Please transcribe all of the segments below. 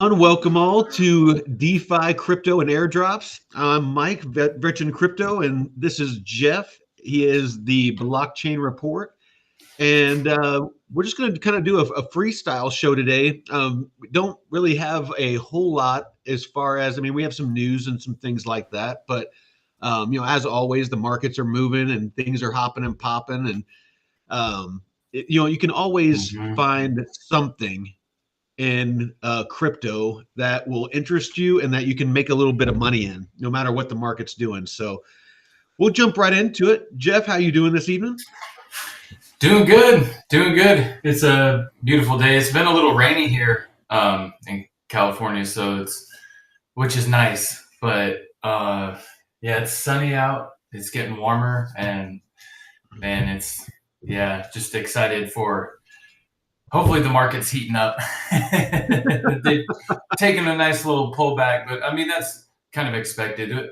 Welcome all to DeFi Crypto and Airdrops. I'm Mike, Veteran Crypto, and this is Jeff. He is the Blockchain Report. And we're just going to kind of do a freestyle show today. We don't really have a whole lot as far as, we have some news and some things like that. But, as always, the markets are moving and things are hopping and popping. And, you can always find something in crypto that will interest you and that you can make a little bit of money in, no matter what the market's doing. So we'll jump right into it. Jeff, how you doing this evening? Doing good. It's a beautiful day. It's been a little rainy here in California, which is nice. But it's sunny out. It's getting warmer, and it's just excited for. Hopefully the market's heating up. They've taken a nice little pullback, but that's kind of expected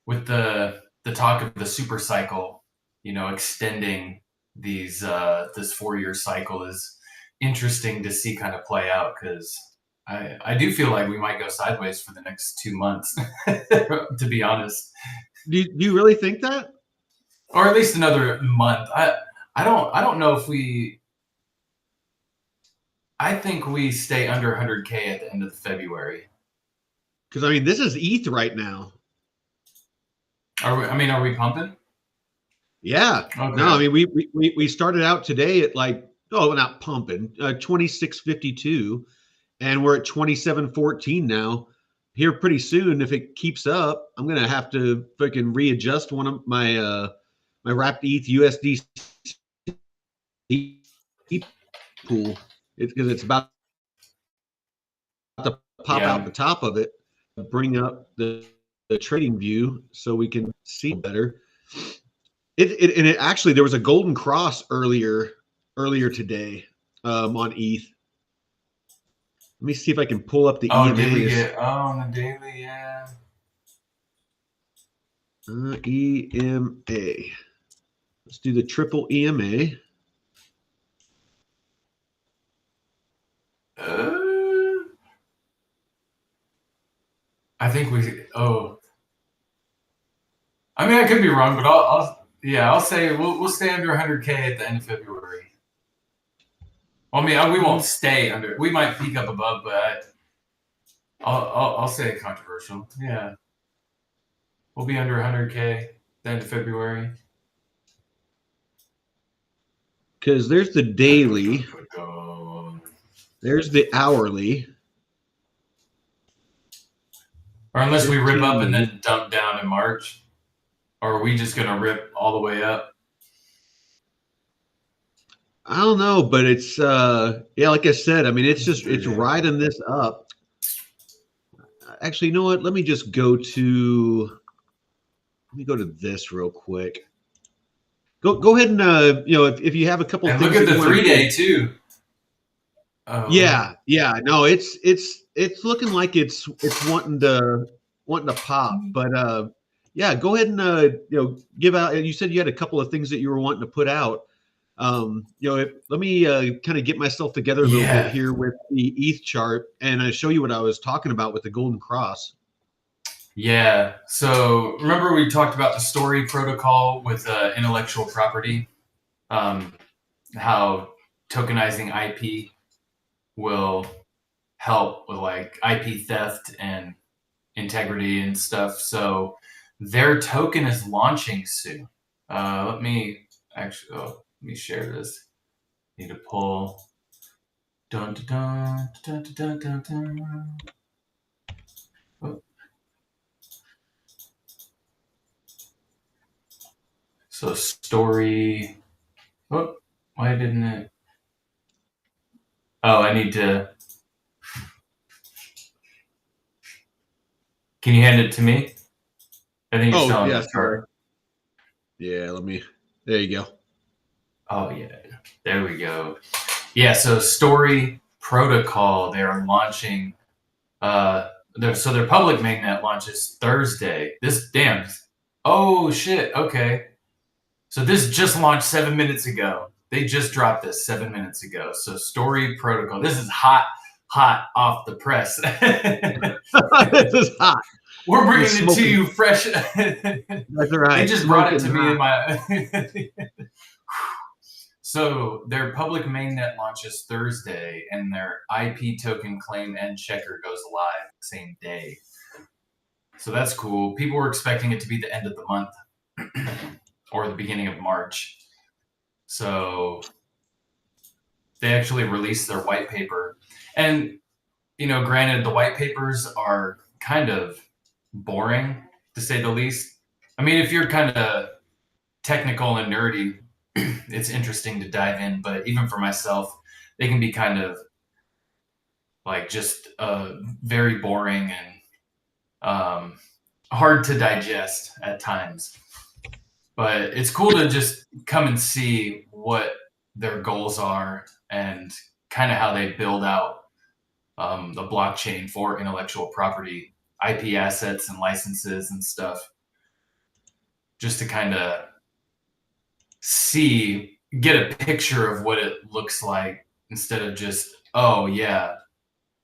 with the talk of the super cycle. Extending this 4-year cycle is interesting to see kind of play out, because I do feel like we might go sideways for the next 2 months, to be honest. Do you really think that? Or at least another month. I don't know if I think we stay under 100K at the end of February. Because this is ETH right now. Are we pumping? Yeah. Okay. No, we started out today at not pumping, 26.52, and we're at 27.14 now. Here pretty soon, if it keeps up, I'm gonna have to freaking readjust one of my my wrapped ETH USD pool. It's because it's about to pop out the top of it, bring up the trading view so we can see better. It actually, there was a golden cross earlier today on ETH. Let me see if I can pull up the EMAs. Did we get on the daily? Yeah. EMA. Let's do the triple EMA. I think I could be wrong, but I'll say we'll stay under 100K at the end of February. We won't stay under. We might peak up above, but I'll say controversial. Yeah, we'll be under 100K at the end of February. Because there's the daily. There's the hourly. Or unless we rip up and then dump down in March. Or are we just going to rip all the way up? I don't know, but it's like I said, it's riding this up. Actually, you know what? Let me go to this real quick. Go ahead and if you have a couple and things. Look at the 3-day too. Yeah. No, it's looking like it's wanting to pop, but go ahead and give out. You said you had a couple of things that you were wanting to put out. Let me kind of get myself together a little bit here with the ETH chart and show you what I was talking about with the golden cross. Yeah. So remember we talked about the story protocol with intellectual property, how tokenizing IP will help with like IP theft and integrity and stuff. So their token is launching soon. Let me share this. Need to pull. Dun, dun, dun, dun, dun, dun, dun. Oh. So story. Oh, why didn't it? Oh, I need to. Can you hand it to me? I think it's still on the chart. Yeah, there you go. Oh, yeah. There we go. Yeah, so story protocol, they're launching. Their public mainnet launches Thursday. Oh, shit. Okay. So this just launched 7 minutes ago. They just dropped this 7 minutes ago. So story protocol. This is hot. hot off the press. This is hot. We're bringing it to you fresh. That's right. They just brought it to me in my. So their public mainnet launches Thursday, and their IP token claim and checker goes live the same day. So that's cool. People were expecting it to be the end of the month or the beginning of March. So they actually released their white paper. And, granted, the white papers are kind of boring, to say the least. I mean, if you're kind of technical and nerdy, it's interesting to dive in. But even for myself, they can be kind of like just very boring and hard to digest at times. But it's cool to just come and see what their goals are and kind of how they build out the blockchain for intellectual property, IP assets and licenses and stuff, just to kind of get a picture of what it looks like instead of just, oh yeah,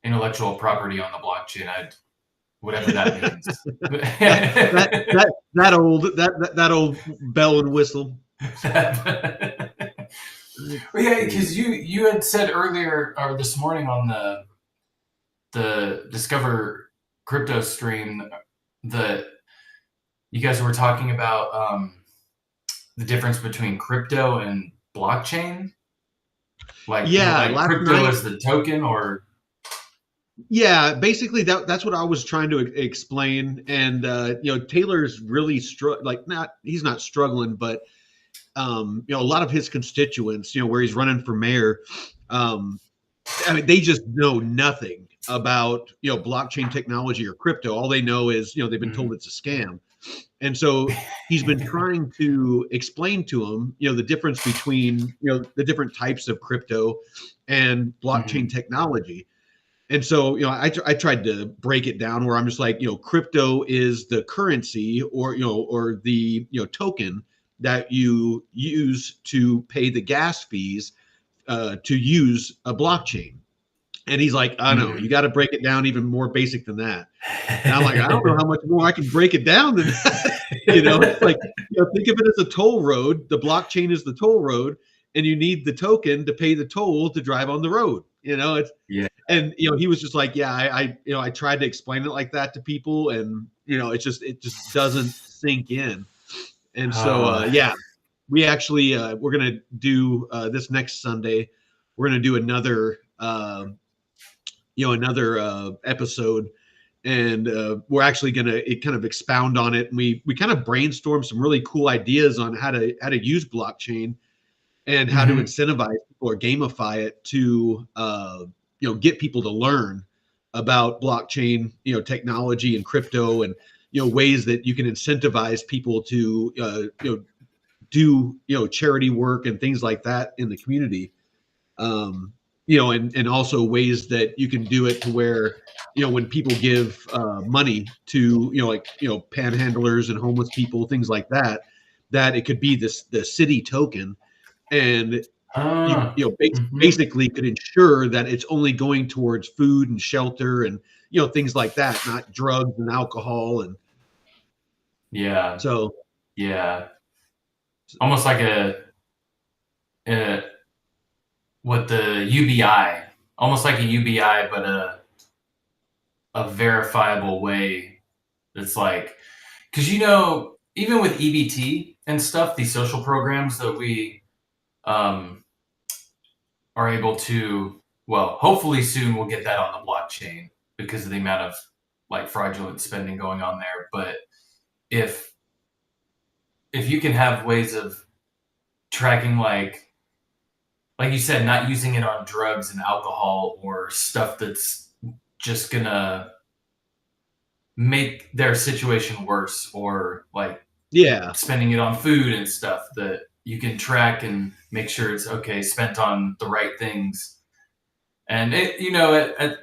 intellectual property on the blockchain. Whatever that means. that old bell and whistle. Yeah, because you had said earlier or this morning on the Discover Crypto stream that you guys were talking about the difference between crypto and blockchain. Like crypto night, as the token, or yeah, basically that's what I was trying to explain. And Taylor's really he's not struggling, but a lot of his constituents, where he's running for mayor, I mean, they just know nothing about blockchain technology or crypto. All they know is they've been told it's a scam. And so he's been trying to explain to them, the difference between, the different types of crypto and blockchain technology. And so, I tried to break it down where I'm just like, crypto is the currency or the, token that you use to pay the gas fees to use a blockchain. And he's like, I know, you got to break it down even more basic than that. And I'm like, I don't know how much more I can break it down than that. It's like, think of it as a toll road. The blockchain is the toll road, and you need the token to pay the toll to drive on the road. And he was just like, yeah, I tried to explain it like that to people, and it just doesn't sink in. And so we actually we're gonna do this next Sunday. We're gonna do another episode, and we're actually gonna kind of expound on it. And we kind of brainstorm some really cool ideas on how to use blockchain and how to incentivize people or gamify it to get people to learn about blockchain technology and crypto, and ways that you can incentivize people to do charity work and things like that in the community. And also ways that you can do it to where, when people give money to, panhandlers and homeless people, things like that, that it could be the city token, and basically could ensure that it's only going towards food and shelter and, things like that, not drugs and alcohol. And almost like what the UBI, almost like a UBI, but a verifiable way. That's like, because even with EBT and stuff, these social programs that we are able to, well, hopefully soon we'll get that on the blockchain because of the amount of like fraudulent spending going on there. But if you can have ways of tracking, like you said, not using it on drugs and alcohol or stuff that's just gonna make their situation worse, or spending it on food and stuff, that you can track and make sure it's spent on the right things. And it,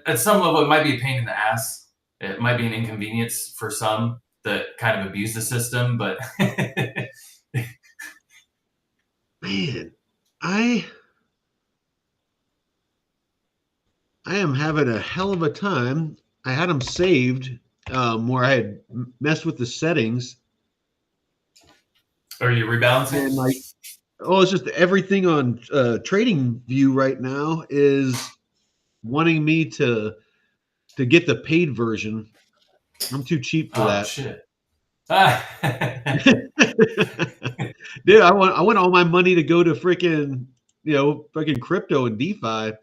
at some level, it might be a pain in the ass. It might be an inconvenience for some that kind of abuse the system, but man, I am having a hell of a time. I had them saved where I had messed with the settings, Are you rebalancing? and like, oh, it's just everything on Trading View right now is wanting me to get the paid version. I'm too cheap for Oh that. shit. Ah. Dude, I want all my money to go to freaking freaking crypto and DeFi. I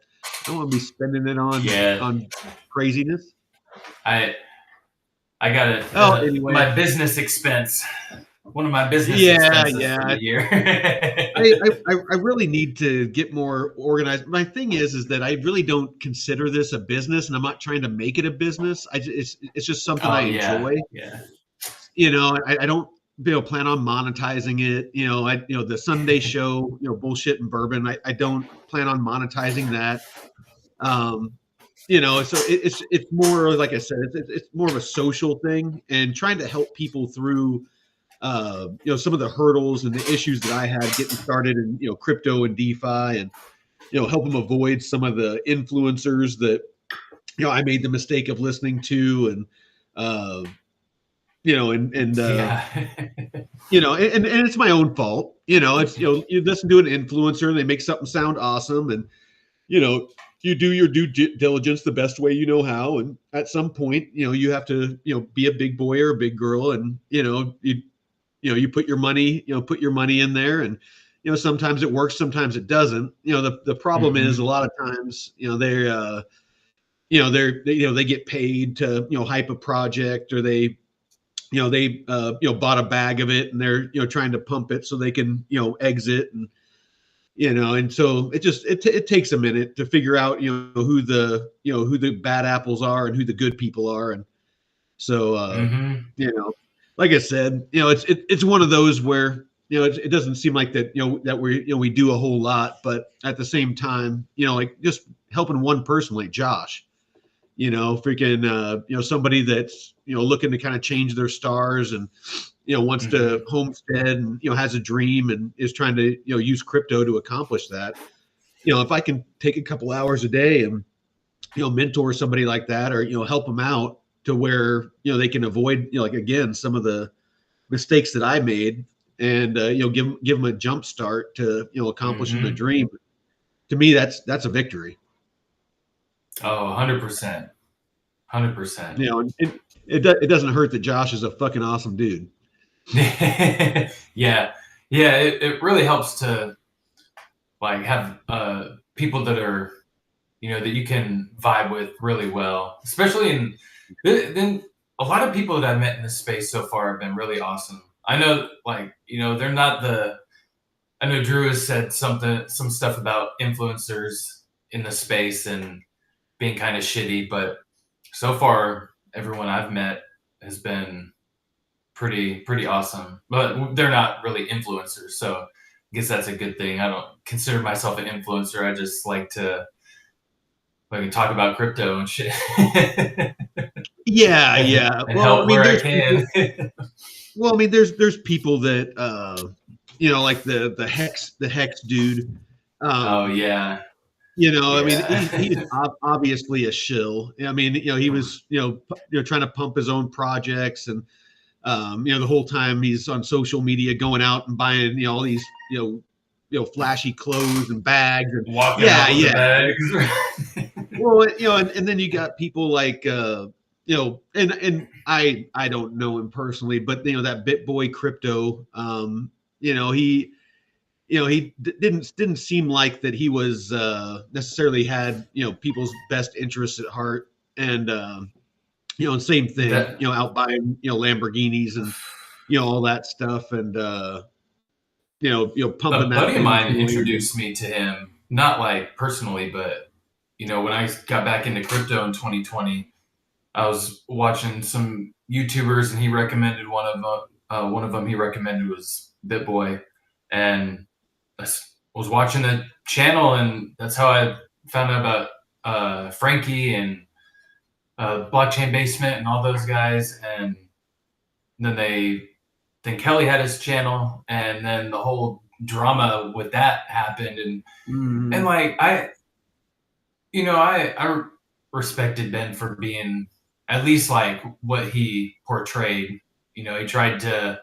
don't want to be spending it Yeah, on craziness. I I got it. Oh, anyway, My business expense. One of my business yeah, expenses for yeah. the year. I really need to get more organized. My thing is that I really don't consider this a business, and I'm not trying to make it a business. It's just something I Oh yeah, enjoy. yeah. I don't plan on monetizing it. The Sunday show, bullshit and bourbon. I don't plan on monetizing that. Um, so it's more like I said, it's more of a social thing and trying to help people through some of the hurdles and the issues that I had getting started in crypto and DeFi, and help them avoid some of the influencers that I made the mistake of listening to, and uh, and Yeah. and it's my own fault. It's you listen to an influencer and they make something sound awesome, and you do your due diligence the best way you know how, and at some point you have to be a big boy or a big girl, and you put your money in there, and sometimes it works, sometimes it doesn't. The problem is a Hmm. lot of times they get paid to hype a project, or they bought a bag of it and they're trying to pump it so they can exit, and so it takes a minute to figure out who the bad apples are and who the good people are. And so Hmm. you know like I said, it's one of those where it doesn't seem like that that we do a whole lot, but at the same time like just helping one person like Josh, freaking somebody that's looking to kind of change their stars, and wants to Hmm. homestead, and has a dream and is trying to use crypto to accomplish that. If I can take a couple hours a day and mentor somebody like that, or help them out to where they can avoid like again some of the mistakes that I made, and give them a jump start to accomplishing the Hmm. dream. To me, that's a victory. Oh, 100%. 100%. It doesn't hurt that Josh is a fucking awesome dude. Yeah. Yeah, it really helps to like have people that are that you can vibe with really well, especially in then a lot of people that I've met in this space so far have been really awesome. I know, like, they're not the. I know Drew has said some stuff about influencers in the space and being kind of shitty, but so far everyone I've met has been pretty awesome. But they're not really influencers, so I guess that's a good thing. I don't consider myself an influencer. I just like talk about crypto and shit Yeah, and, yeah. and help where I can. There's people that like the hex dude. Oh Um, yeah, he's yeah. obviously a shill. He was trying to pump his own projects, and the whole time he's on social media going out and buying all these flashy clothes and bags, and Walking yeah, around with the yeah. bags. Well, and then you got people like and I don't know him personally, but that BitBoy Crypto, he didn't seem like that he was necessarily had people's best interests at heart, and and same thing, That out buying Lamborghinis and all that stuff, and pumping a that buddy of mine Bitcoin. introduced me to him, not like personally, but when I got back into crypto in 2020, I was watching some YouTubers, and he recommended one of them. One of them he recommended was BitBoy, and I was watching the channel, and that's how I found out about Frankie and Blockchain Basement and all those guys. And then Kelly had his channel, and then the whole drama with that happened, and Mhm. like I respected Ben for being at least like what he portrayed. He tried to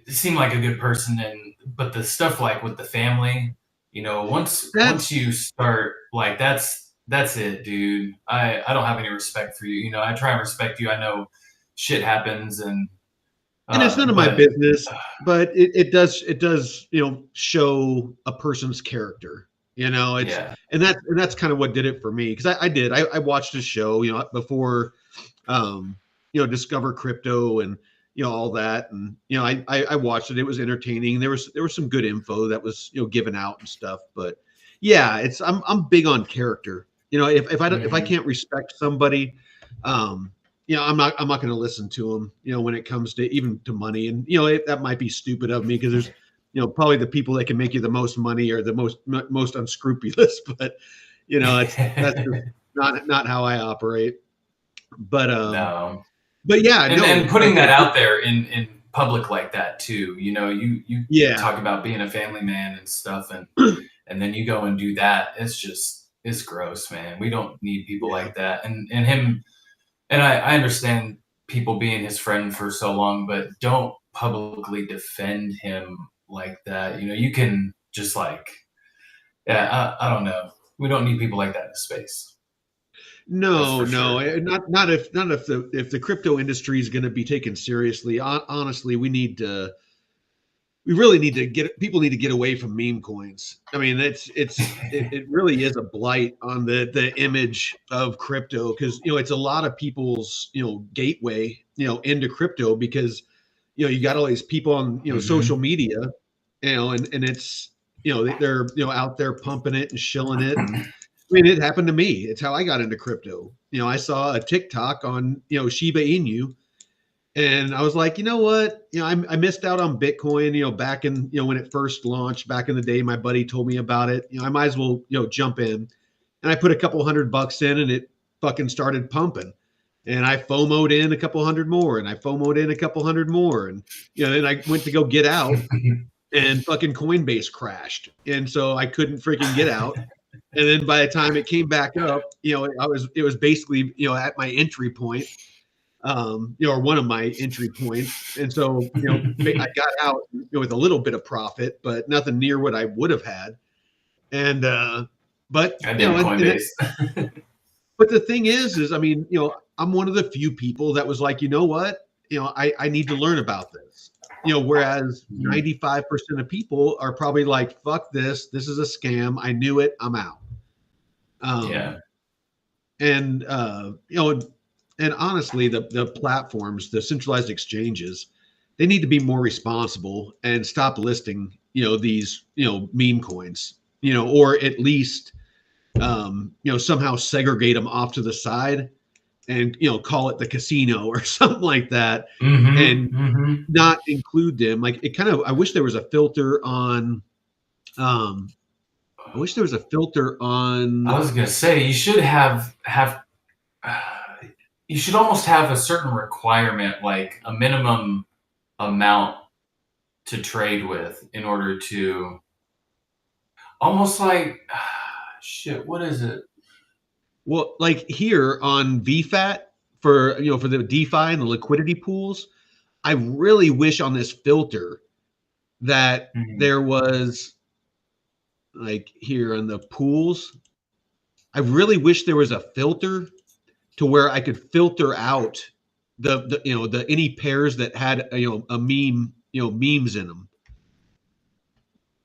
seem like a good person, but the stuff like with the family, once That's you start like that's it, dude. I don't have any respect for you. I try and respect you. I know shit happens, and it's none of my but business, but it does show a person's character. It's yeah. and that's kind of what did it for me, because I watched a show before um discover crypto and all that, and I watched it. It was entertaining. There was some good info that was given out and stuff, but yeah, I'm big on character. If I Hmm. can't respect somebody, um I'm not going to listen to them when it comes to even to money. And that might be stupid of me, because there's probably the people that can make you the most money are the most unscrupulous, but that's just not how I operate. But No. yeah, And no, putting like that out there in public like that too, you yeah. talk about being a family man and stuff, and then you go and do that. It's gross, man. We don't need people Yeah. like that. And him, and I understand people being his friend for so long, but don't publicly defend him like that. You can just like, yeah, I don't know. We don't need people like that in space. That's No, for no, sure. not if the crypto industry is going to be taken seriously. Honestly, we really need to people need to get away from meme coins. I mean, it really is a blight on the image of crypto, because it's a lot of people's gateway into crypto, because you got all these people on social Hmm. media, and it's they're out there pumping it and shilling it. And I mean, it happened to me. It's how I got into crypto. I saw a TikTok on Shiba Inu, and I was like, you know what? I missed out on Bitcoin. Back in when it first launched back in the day. My buddy told me about it. I might as well jump in, and I put a couple $100 in, and it fucking started pumping. And I FOMO'd in a couple hundred more, and I FOMO'd in a couple hundred more, and then I went to go get out, and fucking Coinbase crashed, and so I couldn't freaking get out. And then by the time it came back up, it was basically at my entry point, or one of my entry points. And so, I got out with a little bit of profit, but nothing near what I would have had. And, but, Goddamn Coinbase. but the thing is, I mean, I'm one of the few people that was like, you know what, I need to learn about this, whereas Mhm. 95% of people are probably like, fuck this. This is a scam. I knew it. I'm out. Um, Yeah. and, and honestly, the platforms, the centralized exchanges, they need to be more responsible and stop listing, these, meme coins, or at least, somehow segregate them off to the side, and, call it the casino or something like that, Hmm. and Hmm. not include them. Like, it kind of, I wish there was a filter on, um, I wish there was a filter I on, was gonna say you should have you should almost have a certain requirement, like a minimum amount to trade with in order to almost like shit. What is it? well, like here on VFAT, for the DeFi and the liquidity pools, I really wish on this filter that Mhm. there was, like, here on the pools, I really wish there was a filter to where I could filter out the any pairs that had a meme, memes in them,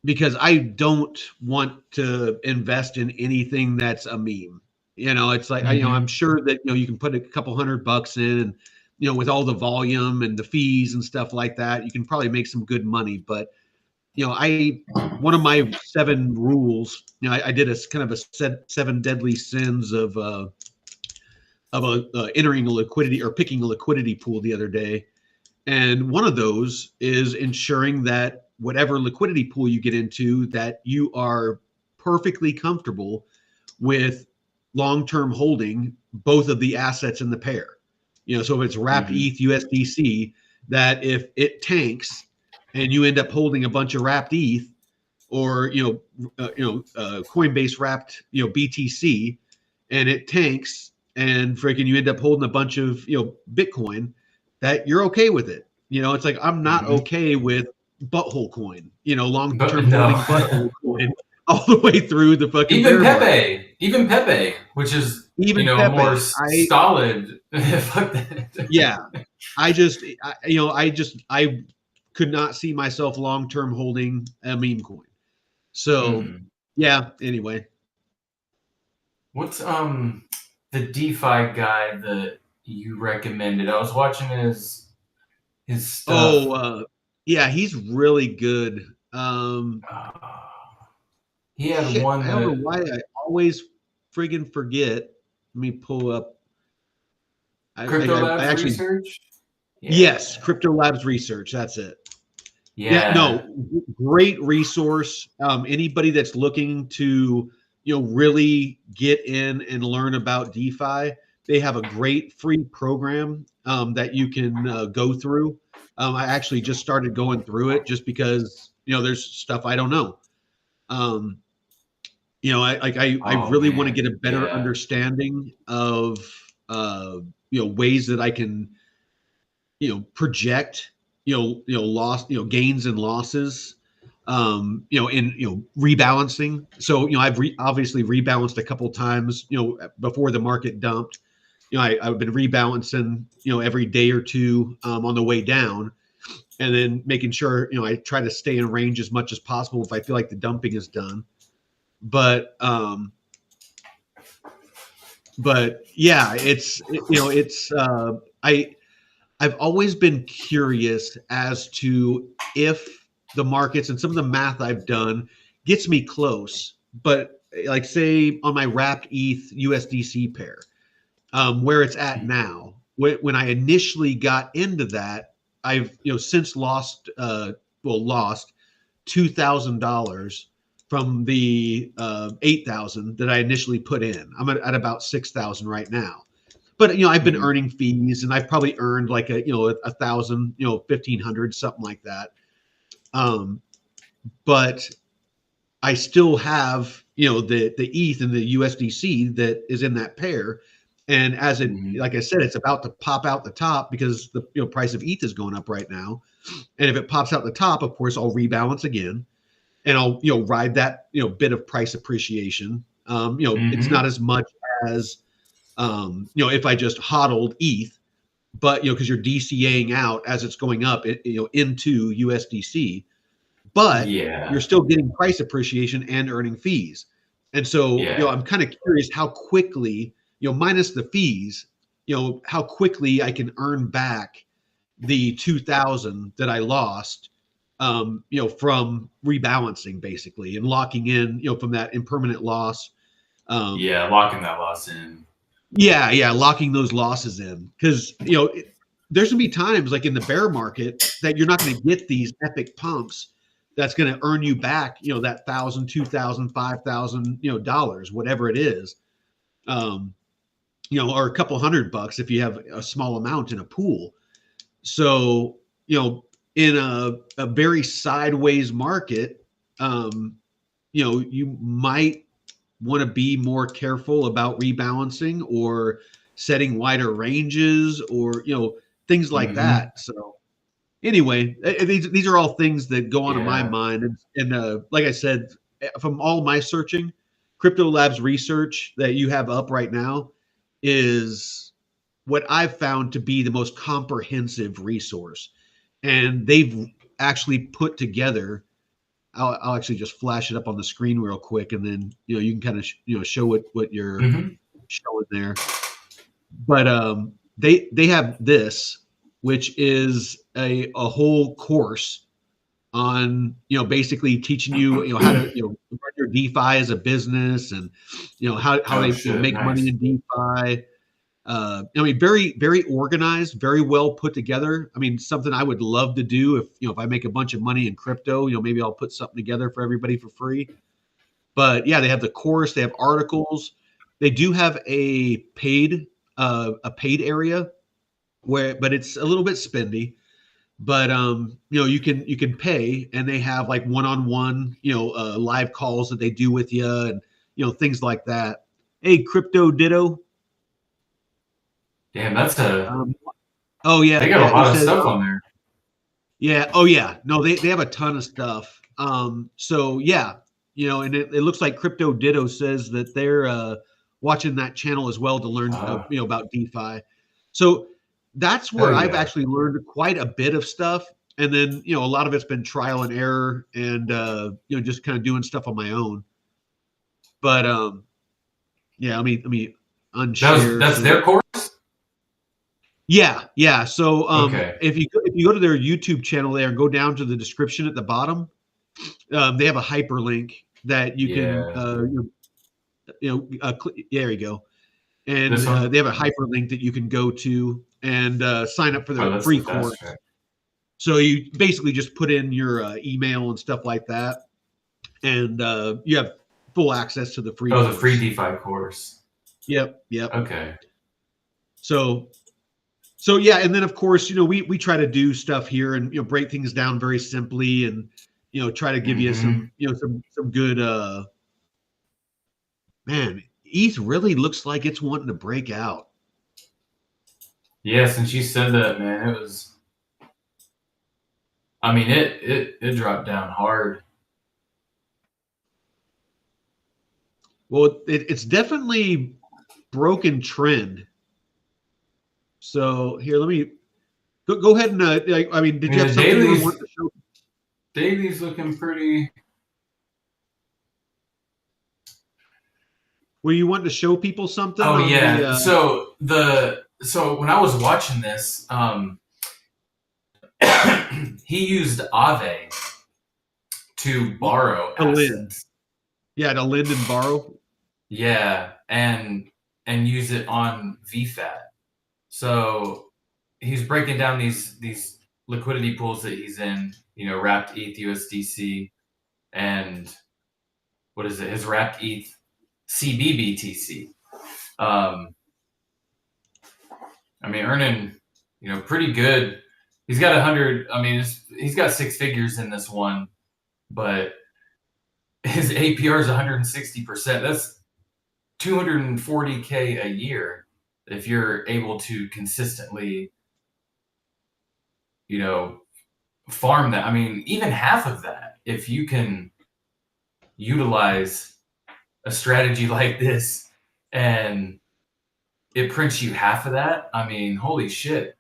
because I don't want to invest in anything that's a meme. It's like, I'm Mhm. sure that you can put a couple $100 in, and with all the volume and the fees and stuff like that, you can probably make some good money. But I one of my seven rules, I did a kind of a seven deadly sins of entering a liquidity or picking a liquidity pool the other day, and one of those is ensuring that whatever liquidity pool you get into, that you are perfectly comfortable with long-term holding both of the assets in the pair. So if it's wrapped Mhm. ETH USDC, that if it tanks and you end up holding a bunch of wrapped ETH, or Coinbase wrapped BTC, and it tanks, and freaking you end up holding a bunch of Bitcoin, that you're okay with it. It's like I'm not okay with butthole coin, long term no. holding butthole coin all the way through the fucking Even bear market. Even Pepe, which is Even a more Pepe, solid. Fuck that. yeah, I could not see myself long term holding a meme coin. So yeah. Anyway, what's the DeFi guy that you recommended? I was watching his stuff. Yeah, he's really good. He had Shit, one I don't know that why I always friggin' forget. Let me pull up. Crypto I Labs actually, research. Yeah. yes, Crypto Labs Research. That's it. Yeah, no, great resource. Anybody that's looking to, really get in and learn about DeFi, they have a great free program that you can go through. I actually just started going through it just because, there's stuff I don't know. I really want to get a better understanding of, ways that I can, project, loss, gains and losses, in rebalancing. So I've obviously rebalanced a couple times, before the market dumped. I've been rebalancing, every day or two on the way down, and then making sure I try to stay in range as much as possible if I feel like the dumping is done. But yeah, I've always been curious as to if the markets and some of the math I've done gets me close, but like say on my wrapped ETH USDC pair, where it's at now, when I initially got into that, I've since lost $2,000 from the 8,000 that I initially put in. I'm at about 6,000 right now. But I've been earning fees, and I've probably earned like a 1,000, 1,500, something like that. But I still have the ETH and the USDC that is in that pair, and as it like I said, it's about to pop out the top because the price of ETH is going up right now, and if it pops out the top, of course I'll rebalance again, and I'll ride that bit of price appreciation. It's not as much as if I just hodled ETH, but because you're DCAing out as it's going up, into USDC, but you're still getting price appreciation and earning fees. And so, I'm kind of curious how quickly, minus the fees, how quickly I can earn back the 2,000 that I lost, from rebalancing basically and locking in, from that impermanent loss. Locking that loss in. Yeah, locking those losses in, because there's gonna be times like in the bear market that you're not going to get these epic pumps that's going to earn you back that $1,000, $2,000, $5,000 dollars, whatever it is, or a couple $100 if you have a small amount in a pool. So in a very sideways market, you might want to be more careful about rebalancing or setting wider ranges or things like that. So anyway, these are all things that go on in my mind, and like I said, from all my searching, Crypto Labs Research that you have up right now is what I've found to be the most comprehensive resource, and they've actually put together. I'll actually just flash it up on the screen real quick, and then you can kind of show what you're showing there. But they have this, which is a whole course on basically teaching you how to run your DeFi as a business, and how they make money in DeFi. Very, very organized, very well put together. I mean, something I would love to do if I make a bunch of money in crypto, maybe I'll put something together for everybody for free. But yeah, they have the course, they have articles. They do have a paid area but it's a little bit spendy. but you can pay, and they have like one-on-one, live calls that they do with you, and things like that. Hey, Crypto Ditto. Damn, that's a. Um, oh yeah, They got yeah. a He lot of says, stuff on there. yeah. Oh yeah. No, they have a ton of stuff. So yeah, and it looks like Crypto Ditto says that they're watching that channel as well to learn, about DeFi. So that's where Hell I've yeah. actually learned quite a bit of stuff. And then, a lot of it's been trial and error, and just kind of doing stuff on my own. But yeah, let me unshare. That's So their course. yeah. So Okay. if you go to their YouTube channel there and go down to the description at the bottom, they have a hyperlink that you can Yeah. there you go, and This one. they have a hyperlink that you can go to and sign up for Oh, their that's free the fast course. track. So you basically just put in your email and stuff like that, and you have full access to the free Oh, the free course. DeFi course. Yep. Okay. So yeah, and then of course, we try to do stuff here and break things down very simply, and try to give you Mm-hmm. some good man. ETH really looks like it's wanting to break out. Yeah, since you said that, man, it was. I mean, it dropped down hard. Well, it's definitely broken trend. So here, let me go ahead and I mean, did I you mean, have the something you were wanting to show? daily's looking pretty. Were you wanting to show people something Oh on yeah. the? So when I was watching this, he used Aave to borrow To lend. assets. Yeah, to lend and borrow. Yeah, and use it on VFAT. So he's breaking down these liquidity pools that he's in. Wrapped ETH USDC, and what is it? His wrapped ETH CBBTC. I mean, earning pretty good. He's got 100. I mean, he's got six figures in this one, but his APR is 160%. That's 240K a year if you're able to consistently, farm that. I mean, even half of that, if you can utilize a strategy like this and it prints you half of that, I mean, holy shit.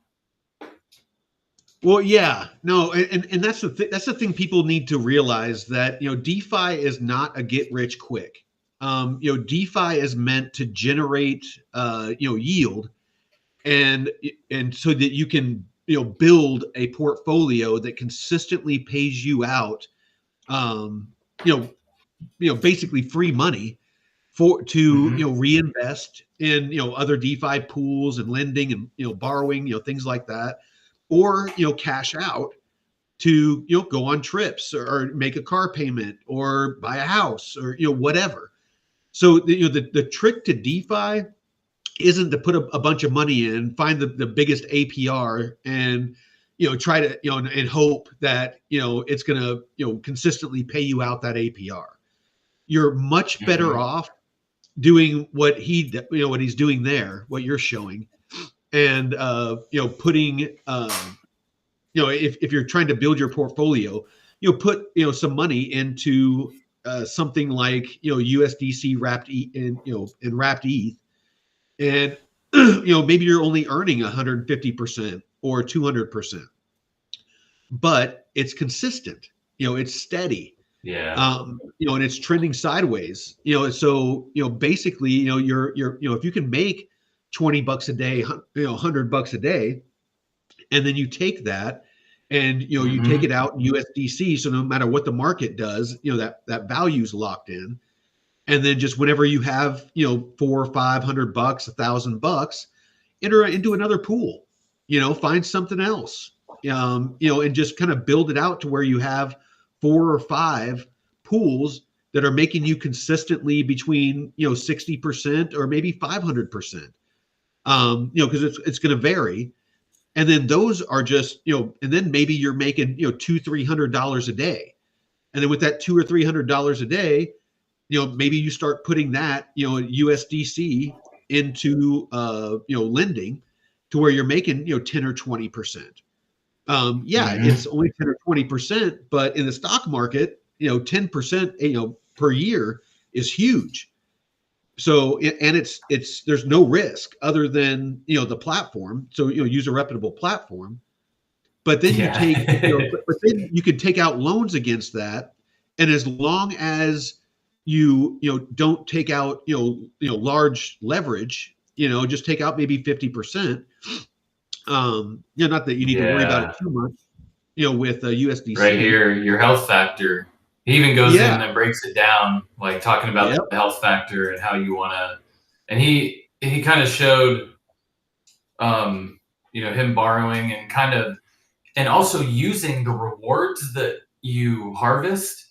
Well, yeah, no, and that's that's the thing people need to realize, that DeFi is not a get rich quick. DeFi is meant to generate yield, and so that you can build a portfolio that consistently pays you out, um, basically free money to Mm-hmm. reinvest in other DeFi pools and lending and borrowing, things like that, or cash out to go on trips, or make a car payment, or buy a house, or whatever. So the trick to DeFi isn't to put a bunch of money in, find the biggest APR, and try to and hope that it's going to consistently pay you out that APR. You're much better Mm-hmm. off doing what he's doing there, what you're showing, and putting if you're trying to build your portfolio, put some money into something like USDC wrapped in wrapped ETH, and maybe you're only earning 150% or 200%, but it's consistent. It's steady. Yeah. And it's trending sideways. So basically, you're if you can make $20 a day, $100 a day, and then you take that and you take Mm-hmm. it out in USDC. So no matter what the market does, that value's locked in. And then just whenever you have $400 or $500, $1,000, enter it into another pool. Find something else. And just kind of build it out to where you have 4 or 5 pools that are making you consistently between 60% or maybe 500%. Because it's going to vary. And then those are just, and then maybe you're making, $200-300 a day. And then with that $200 or $300 a day, maybe you start putting that, USDC into, lending to where you're making, 10 or 20%. It's only 10 or 20%, but in the stock market, 10%, per year is huge. So, and it's there's no risk other than, the platform. So, use a reputable platform. But then you take, but then you can take out loans against that. And as long as you don't take out, large leverage, just take out maybe 50%. Not that you need to worry about it too much, with USDC. Right here, your health factor. He even goes in and breaks it down, like talking about the health factor and how you want to. And he kind of showed, him borrowing and and also using the rewards that you harvest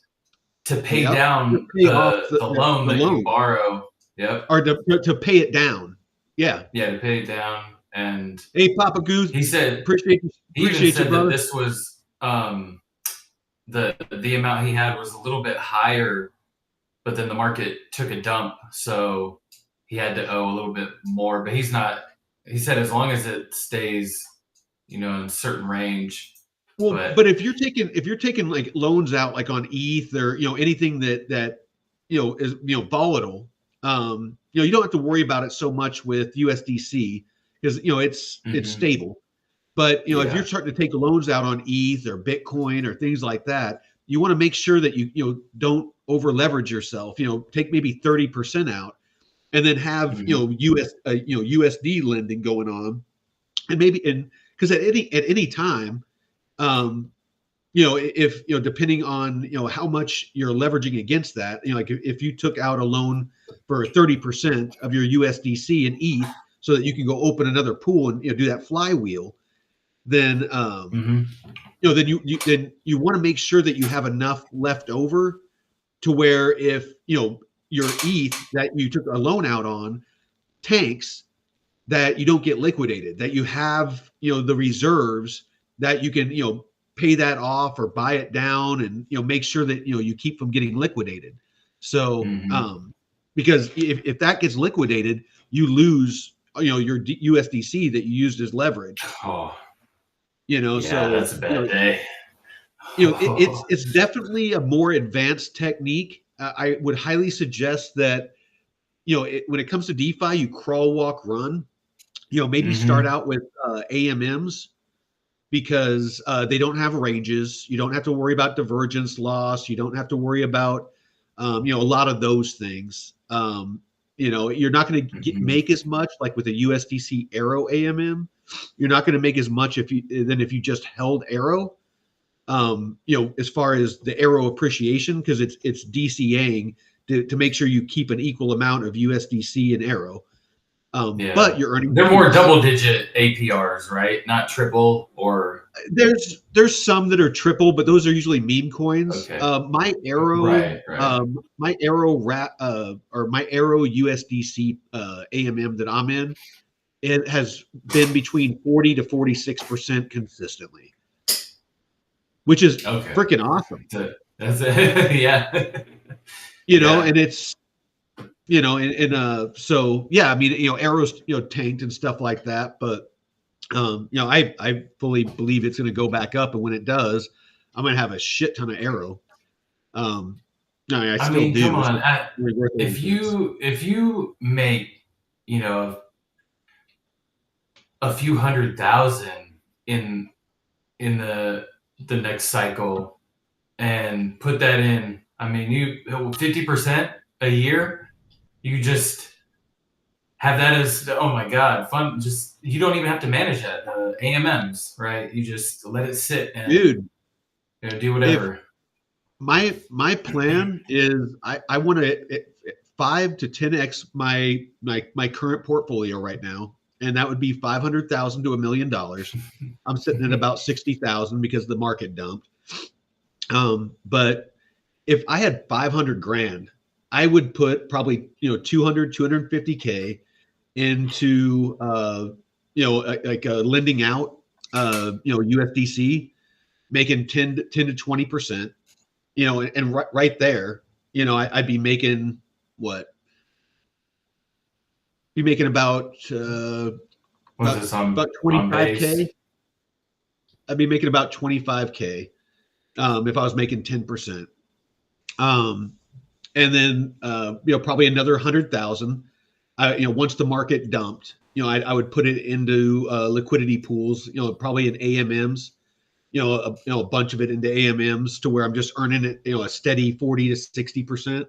to pay down the loan that you borrow. Yep. Or to pay it down. Yeah. Yeah, to pay it down. And hey, Papa Goose, he said, appreciate you, that this was the amount he had was a little bit higher, but then the market took a dump, so he had to owe a little bit more. But he said as long as it stays, in a certain range. Well, but if you're taking like loans out like on ETH or anything that is volatile, you don't have to worry about it so much with USDC because it's stable. But if you're starting to take loans out on ETH or Bitcoin or things like that, you want to make sure that you don't over leverage yourself. Take maybe 30% out, and then have USD lending going on, and because at any time, if depending on how much you're leveraging against that, like if you took out a loan for 30% of your USDC and ETH, so that you can go open another pool and do that flywheel. Then then you want to make sure that you have enough left over to where if your ETH that you took a loan out on tanks, that you don't get liquidated, that you have the reserves that you can pay that off or buy it down and make sure that you keep from getting liquidated. So because if that gets liquidated, you lose your USDC that you used as leverage. So that's a bad day. It's definitely a more advanced technique. I would highly suggest that when it comes to DeFi, you crawl, walk, run. Maybe start out with AMMs because they don't have ranges. You don't have to worry about divergence loss. You don't have to worry about a lot of those things. You're not going to make as much like with a USDC Arrow AMM. You're not going to make as much if you just held Arrow. As far as the Arrow appreciation, because it's DCAing to make sure you keep an equal amount of USDC and Arrow. But you're earning. They're more double-digit APRs, right? Not triple or. There's some that are triple, but those are usually meme coins. Okay. My Arrow, my Arrow or my Arrow USDC AMM that I'm in, it has been between 40 to 46% consistently, which is freaking awesome. That's it. Yeah. And it's. So yeah, I mean, Arrow's, tanked and stuff like that, but, I fully believe it's going to go back up. And when it does, I'm going to have a shit ton of Arrow. I still do. Come on. If you make, a few 100,000 in the next cycle and put that in, 50% a year, you just have that as, oh my God, fun. Just, you don't even have to manage that. AMMs, right? You just let it sit and do whatever. My plan is I want to 5 to 10x my current portfolio right now. And that would be $500,000 to $1 million. I'm sitting at about 60,000 because the market dumped. But if I had 500 grand, I would put probably 250K into lending out USDC, making 10 to 20%, and right there, I'd be making what? Be making about Was this on 25K. base? I'd be making about 25K if I was making 10%. And then probably another 100,000. Once the market dumped, I would put it into liquidity pools. Probably in AMMs. A bunch of it into AMMs to where I'm just earning it. A steady 40 to 60%.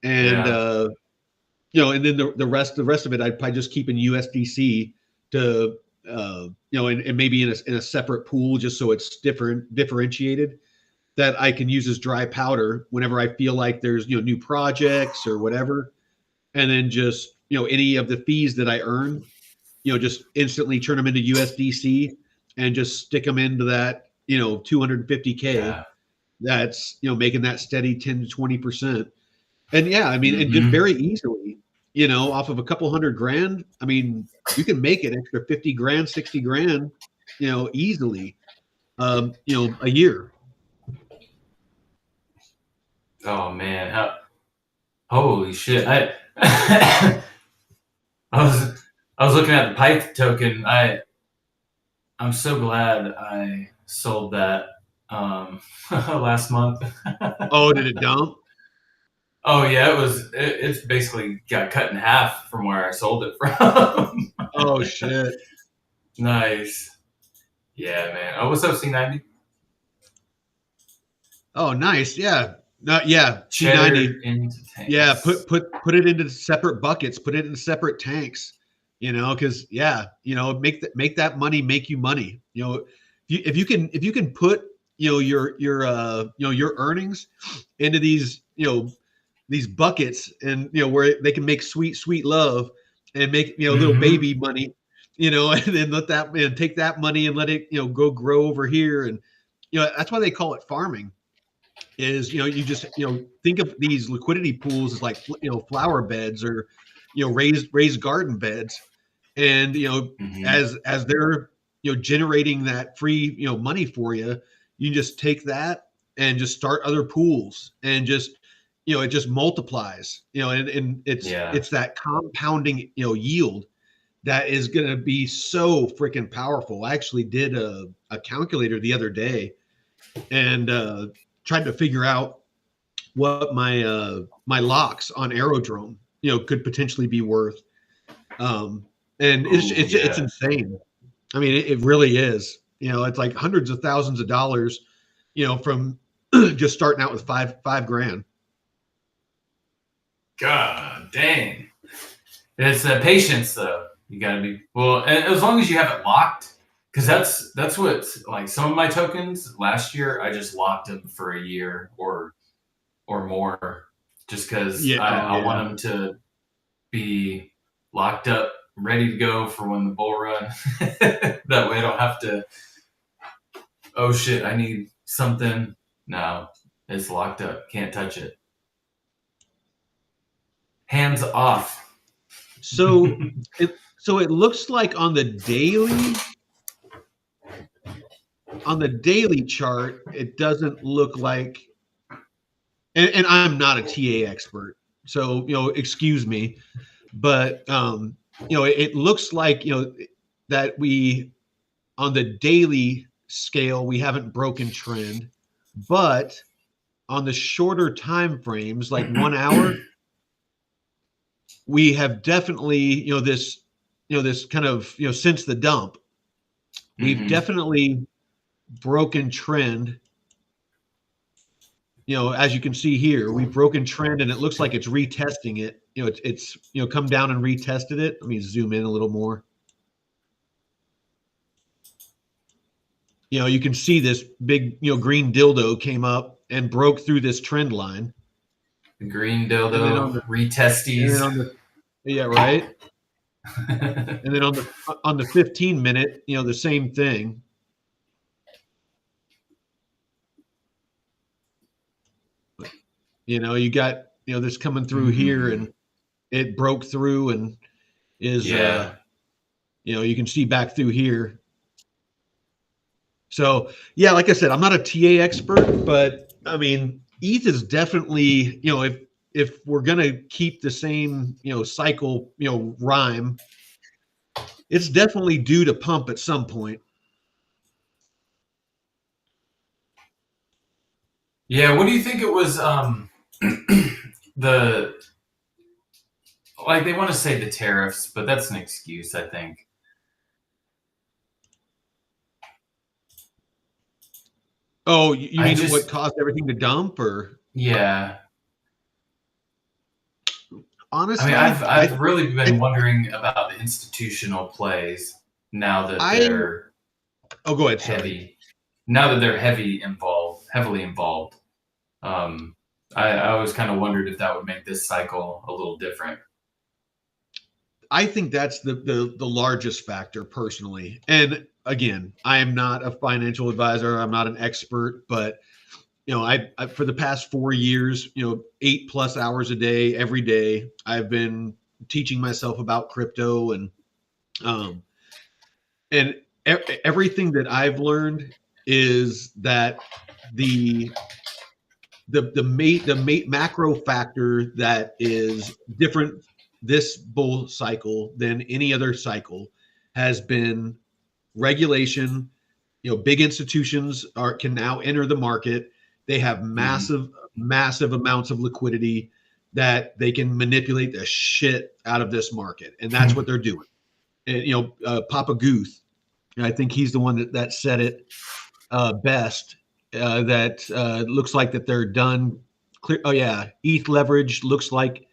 And Yeah. and then the rest of it, I'd probably just keep in USDC to and maybe in a separate pool just so it's differentiated, that I can use as dry powder whenever I feel like there's new projects or whatever, and then just any of the fees that I earn, just instantly turn them into USDC and just stick them into that 250K. Yeah. That's making that steady 10 to 20%. And yeah, I mean, and just Mm-hmm. very easily, off of a couple $100,000. I mean, you can make an extra 50 grand, 60 grand, easily, a year. Oh man, holy shit! I was looking at the Pyth token. I'm so glad I sold that last month. Oh, did it dump? Oh yeah, it's basically got cut in half from where I sold it from. Oh shit. Nice. Yeah, man. Oh, what's up, C90? Oh, nice. Yeah. Yeah. Cheddar C90. into tanks. Yeah. Put it into separate buckets. Put it in separate tanks. Because make that money make you money. If you can put your earnings into these buckets, and where they can make sweet love and make little baby money, and then let that take that money and let it go grow over here. And that's why they call it farming. Is you just think of these liquidity pools as like flower beds, or raised garden beds, and as they're generating that free money for you, you just take that and just start other pools, and just it just multiplies, and it's that compounding yield that is going to be so freaking powerful. I actually did a calculator the other day, and tried to figure out what my locks on Aerodrome could potentially be worth, and it's insane. I mean, it really is. It's like hundreds of thousands of dollars, from just starting out with five grand. God dang. It's patience, though. You gotta be well, as long as you have it locked, because that's what, like, some of my tokens last year, I just locked them for a year or more, just because I want them to be locked up, ready to go for when the bull run. That way I don't have to, oh shit, I need something. No, it's locked up. Can't touch it. Hands off. So it looks like on the daily chart, it doesn't look like, and I'm not a TA expert, so excuse me, but it looks like that we, on the daily scale, we haven't broken trend, but on the shorter time frames, like 1 hour, we have definitely this kind of since the dump, we've definitely broken trend. As you can see here, we've broken trend, and it looks like it's retesting it. It's come down and retested it. Let me zoom in a little more. You can see this big green dildo came up and broke through this trend line. The green dildo retesties. Yeah, right. And then on the 15 minute, the same thing. You got this coming through here, and it broke through, and is you can see back through here. So yeah, like I said, I'm not a TA expert, but I mean, ETH is definitely, if we're gonna keep the same, cycle, rhyme, it's definitely due to pump at some point. Yeah, what do you think it was? The Like they want to say the tariffs, but that's an excuse, I think. Oh, you I mean what just caused everything to dump, or Yeah. I mean, honestly, I've really been wondering about the institutional plays now that I they're oh, go ahead. Sorry. heavy. Now that they're heavily involved. Um, I always kind of wondered if that would make this cycle a little different. I think that's the largest factor personally. And again, I am not a financial advisor. I'm not an expert, but I for the past 4 years, 8+ hours a day, every day, I've been teaching myself about crypto um, and everything that I've learned is that the macro factor that is different this bull cycle than any other cycle has been regulation. Big institutions can now enter the market. They have Mm-hmm. massive amounts of liquidity that they can manipulate the shit out of this market, and that's what they're doing. And Papa Guth, I think he's the one that said it best. That looks like that they're done. Clear. Oh yeah, ETH leverage looks like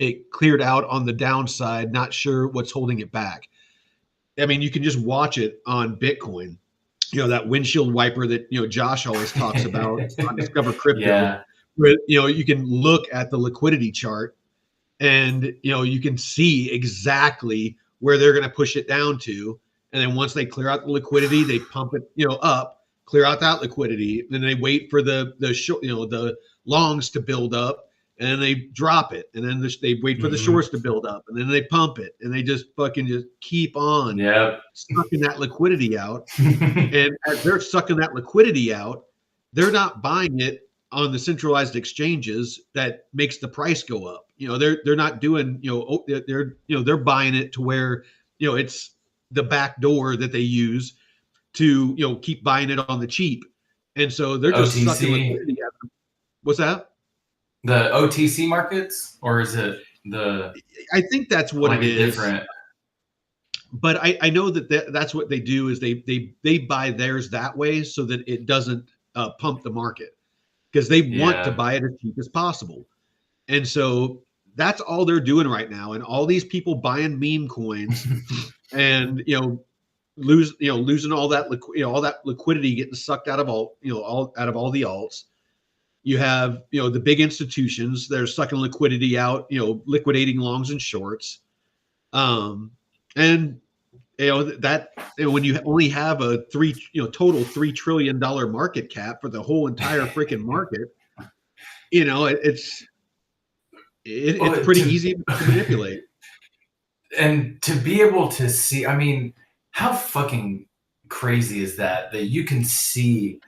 it cleared out on the downside. Not sure what's holding it back. I mean, you can just watch it on Bitcoin. That windshield wiper that Josh always talks about on Discover Crypto, Yeah. where you can look at the liquidity chart and you can see exactly where they're going to push it down to, and then once they clear out the liquidity, they pump it up, clear out that liquidity, then they wait for the longs to build up, and then they drop it, and then they wait for the Mm-hmm. shorts to build up, and then they pump it, and they just fucking just keep on Yep. sucking that liquidity out. And as they're sucking that liquidity out, they're not buying it on the centralized exchanges that makes the price go up. They're not doing, they're buying it to where, it's the back door that they use to, keep buying it on the cheap. And so they're just sucking OTC, liquidity out of them. What's that? the OTC markets, or is it the I think that's what like it a is. different? But I know that's what they do is they buy theirs that way so that it doesn't pump the market, because they want to Yeah. buy it as cheap as possible. And so that's all they're doing right now. And all these people buying meme coins and losing all that all that liquidity getting sucked out of all the alts. You have the big institutions that are sucking liquidity out, liquidating longs and shorts. And that when you only have a total $3 trillion market cap for the whole entire freaking market, it's Well, pretty easy to manipulate. and to be able to see, I mean, how fucking crazy is that you can see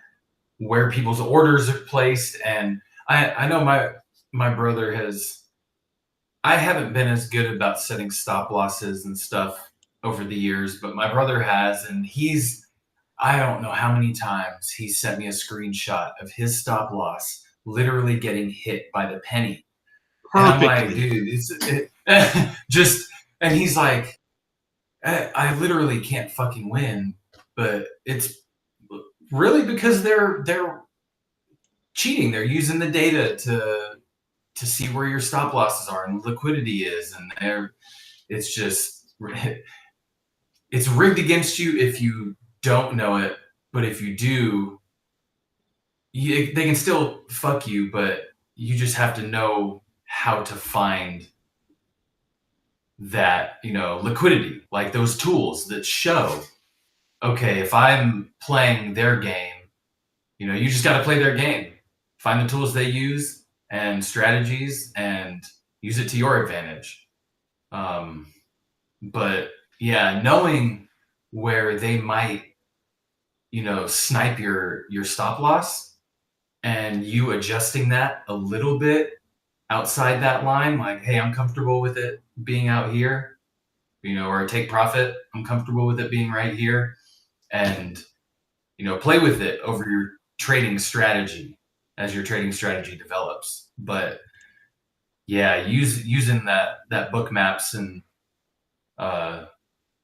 where people's orders are placed? And I know my brother has, I haven't been as good about setting stop losses and stuff over the years, but my brother has, and I don't know how many times he sent me a screenshot of his stop loss literally getting hit by the penny. And I'm like, Perfectly. dude, just, and he's like, I literally can't fucking win, but it's really because they're cheating. They're using the data to see where your stop losses are and liquidity is, and it's just it's rigged against you if you don't know it, but if you do, they can still fuck you, but you just have to know how to find that liquidity, like those tools that show, okay, if I'm playing their game, you just got to play their game, find the tools they use and strategies and use it to your advantage. But yeah, knowing where they might snipe your stop loss, and you adjusting that a little bit outside that line, like, hey, I'm comfortable with it being out here, or take profit, I'm comfortable with it being right here, and play with it over your trading strategy as your trading strategy develops. But yeah, using that book maps and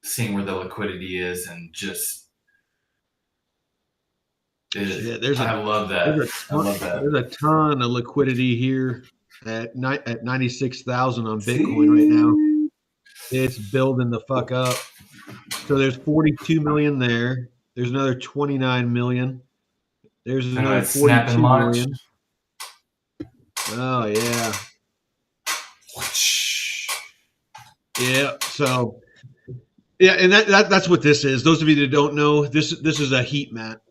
seeing where the liquidity is, and just I love that. I love that. There's a ton of liquidity here at 96,000 on Bitcoin right now. It's building the fuck up. So there's 42 million there. There's another 29 million. There's another 42 million. Oh yeah. Yeah. So yeah, and that's what this is. Those of you that don't know, this is a heat map,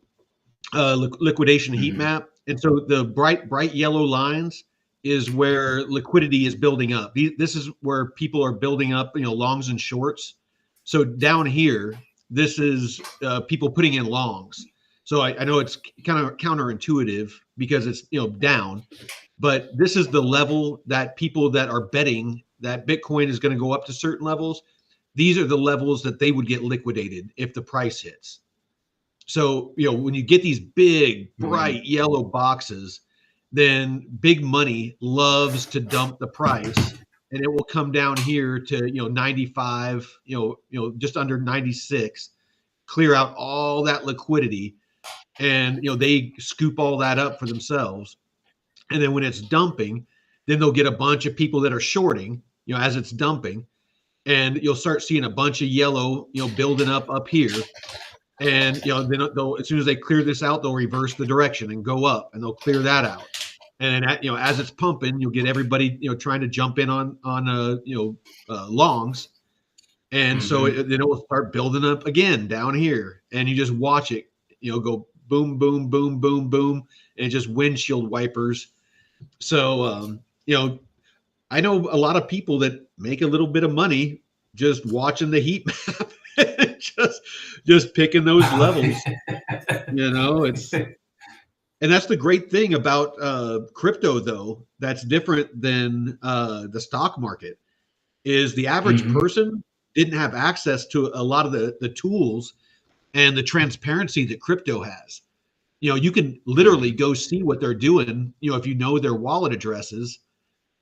liquidation heat map. And so the bright yellow lines is where liquidity is building up. This is where people are building up, longs and shorts. So down here, this is people putting in longs. So I know it's kind of counterintuitive because it's down, but this is the level that people that are betting that Bitcoin is going to go up to certain levels. These are the levels that they would get liquidated if the price hits. So, when you get these big, bright yellow boxes, then big money loves to dump the price, and it will come down here to, 95, just under 96, clear out all that liquidity. And, they scoop all that up for themselves. And then when it's dumping, then they'll get a bunch of people that are shorting, as it's dumping. And you'll start seeing a bunch of yellow, building up here. And, then they'll, as soon as they clear this out, they'll reverse the direction and go up, and they'll clear that out. And then, as it's pumping, you'll get everybody, trying to jump in on longs. And so then it will start building up again down here. And you just watch it, go boom, boom, boom, boom, boom. And just windshield wipers. So, I know a lot of people that make a little bit of money just watching the heat map, just picking those levels. And that's the great thing about crypto, though, that's different than the stock market, is the average person didn't have access to a lot of the tools and the transparency that crypto has. You can literally go see what they're doing. If you know their wallet addresses,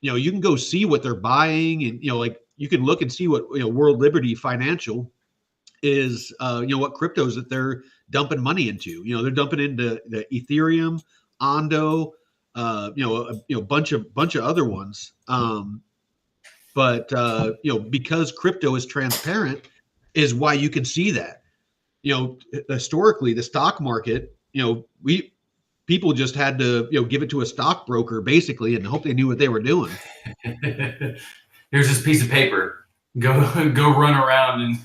you can go see what they're buying, and like you can look and see what World Liberty Financial is. What cryptos that they're dumping money into. They're dumping into the Ethereum, Ondo, a bunch of other ones. But because crypto is transparent, is why you can see that. Historically, the stock market, people just had to, give it to a stockbroker basically and hope they knew what they were doing. Here's this piece of paper. Go run around and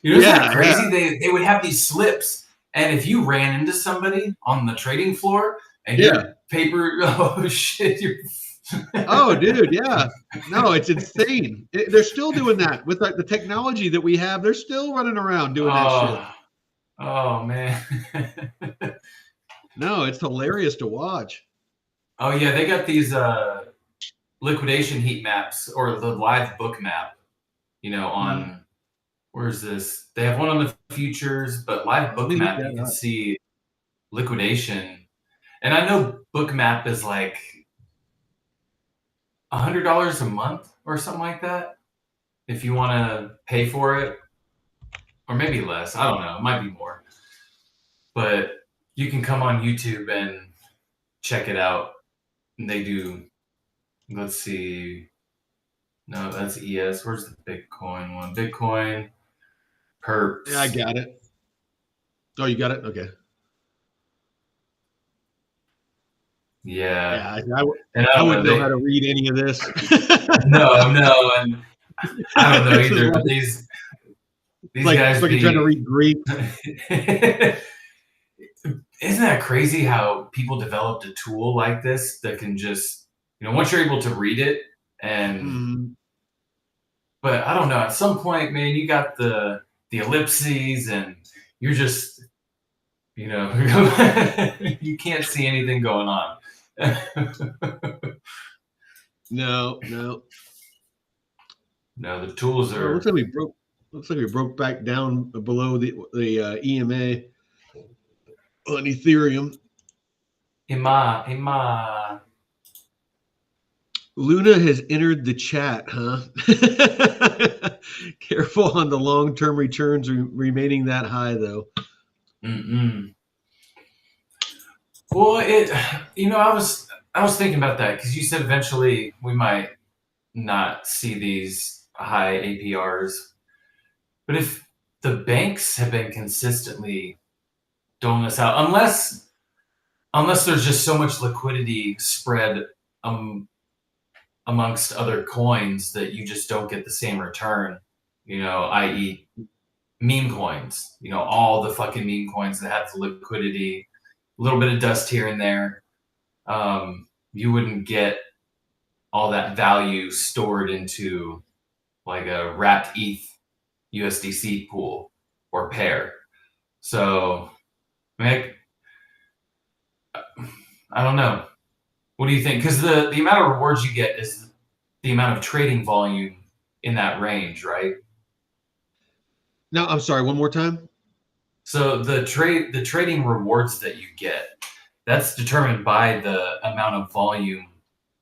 isn't that crazy? Yeah. They would have these slips, and if you ran into somebody on the trading floor and your paper, oh shit, oh dude, yeah, no, it's insane. They're still doing that with the technology that we have. They're still running around doing that shit. Oh man. No, it's hilarious to watch. Oh yeah, they got these liquidation heat maps, or the live book map, on where's this? They have one on the futures, but live book map you can see liquidation. And I know book map is like $100 a month or something like that if you want to pay for it, or maybe less. I don't know. It might be more. But you can come on YouTube and check it out. And they do, let's see. No, that's ES. Where's the Bitcoin one? Bitcoin, perps. Yeah, I got it. Oh, you got it? Okay. Yeah. I wouldn't know how to read any of this. No. And I don't know either. But these guys. It's like you're trying to read Greek. Isn't that crazy how people developed a tool like this that can just, once you're able to read it and, but I don't know, at some point, man, you got the ellipses and you're just, You know, you can't see anything going on. No. No, the tools Oh, are looks like we broke back down below the EMA on Ethereum. Ima. Luna has entered the chat, huh? Careful on the long-term returns remaining that high, though. Mm-mm. Well, I was thinking about that because you said eventually we might not see these high APRs, but if the banks have been consistently doling this out, unless there's just so much liquidity spread amongst other coins that you just don't get the same return, i.e. meme coins, all the fucking meme coins that have the liquidity, a little bit of dust here and there, you wouldn't get all that value stored into like a wrapped ETH USDC pool or pair. So, I don't know. What do you think? Because the amount of rewards you get is the amount of trading volume in that range, right? No, I'm sorry. One more time. So the trading rewards that you get, that's determined by the amount of volume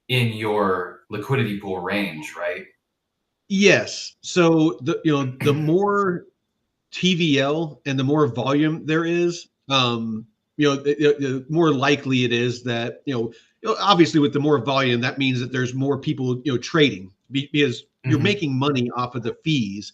in your liquidity pool range, right? Yes. So the more TVL and the more volume there is, the more likely it is that obviously with the more volume, that means that there's more people trading because you're making money off of the fees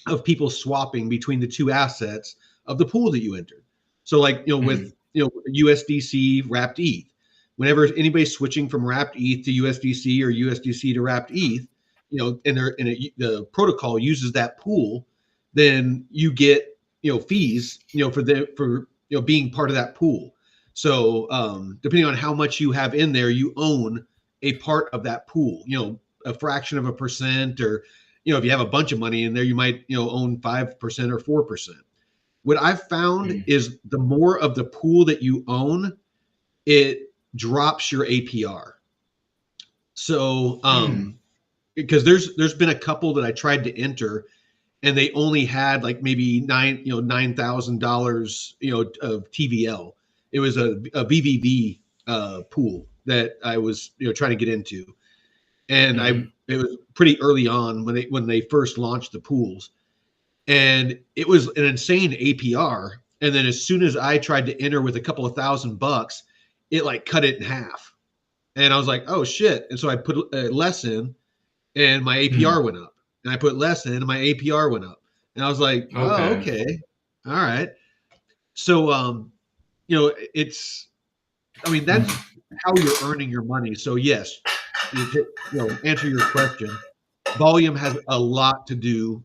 of people swapping between the two assets of the pool that you entered. So like with USDC wrapped ETH, whenever anybody's switching from wrapped ETH to USDC or USDC to wrapped ETH, and the protocol uses that pool, then you get fees for being part of that pool. So depending on how much you have in there, you own a part of that pool. A fraction of a percent, or if you have a bunch of money in there, you might own 5% or 4%. What I've found is the more of the pool that you own, it drops your APR. So because there's been a couple that I tried to enter, and they only had like maybe $9,000 of TVL. It was a VVV pool that I was trying to get into, and it was pretty early on when they first launched the pools, and it was an insane APR. And then as soon as I tried to enter with a couple of $1,000, it like cut it in half, and I was like, oh shit! And so I put less in, and my APR went up. And I put less in, and my APR went up. And I was like, oh, okay, all right. So it's, I mean, that's how you're earning your money. So yes, answer your question. Volume has a lot to do,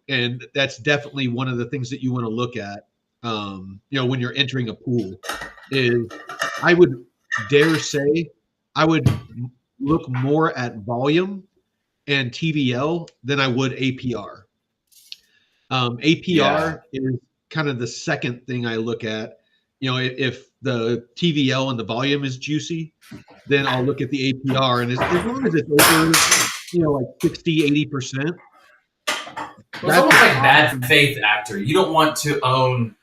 and that's definitely one of the things that you want to look at. When you're entering a pool, is I would dare say I would look more at volume and TVL than I would APR. APR is kind of the second thing I look at. If the TVL and the volume is juicy, then I'll look at the APR. And as long as it's over, like 60, 80%. Well, it's almost like bad faith actor. You don't want to own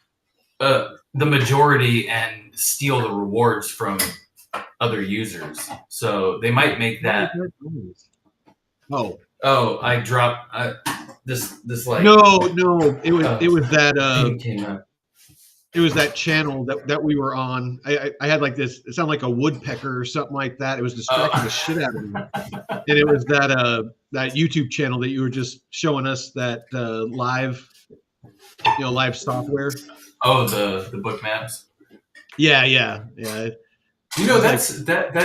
the majority and steal the rewards from other users. So they might make that. Oh, I dropped this like. No, it was that it was that channel that we were on. I had like this. It sounded like a woodpecker or something like that. It was distracting the shit out of me. And it was that YouTube channel that you were just showing us, that live software. Oh, the book maps. Yeah. That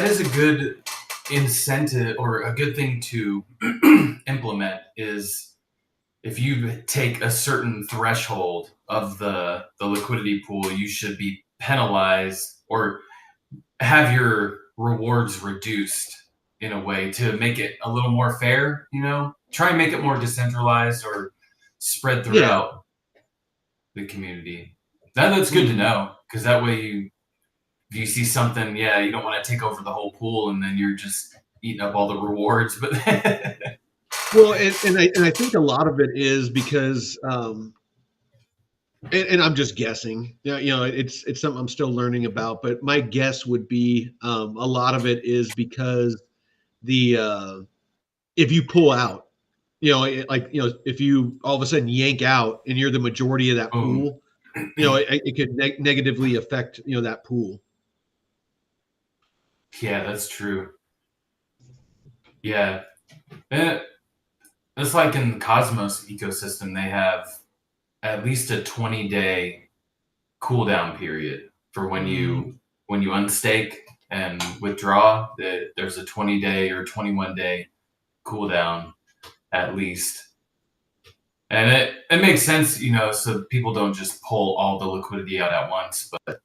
is a good incentive or a good thing to implement, is if you take a certain threshold of the liquidity pool, you should be penalized or have your rewards reduced in a way to make it a little more fair. Try and make it more decentralized or spread throughout the community. That's good to know, because that way if you see something, yeah, you don't want to take over the whole pool, and then you're just eating up all the rewards. But Well, and I think a lot of it is because, and I'm just guessing. Yeah, it's something I'm still learning about. But my guess would be a lot of it is because the if you pull out, if you all of a sudden yank out and you're the majority of that boom. pool, it could negatively affect that pool. Yeah, that's true. Yeah, and it's like in the Cosmos ecosystem, they have at least a 20-day cooldown period for when Mm. you unstake and withdraw. There's a 20-day or 21-day cooldown at least. And it makes sense, so people don't just pull all the liquidity out at once, but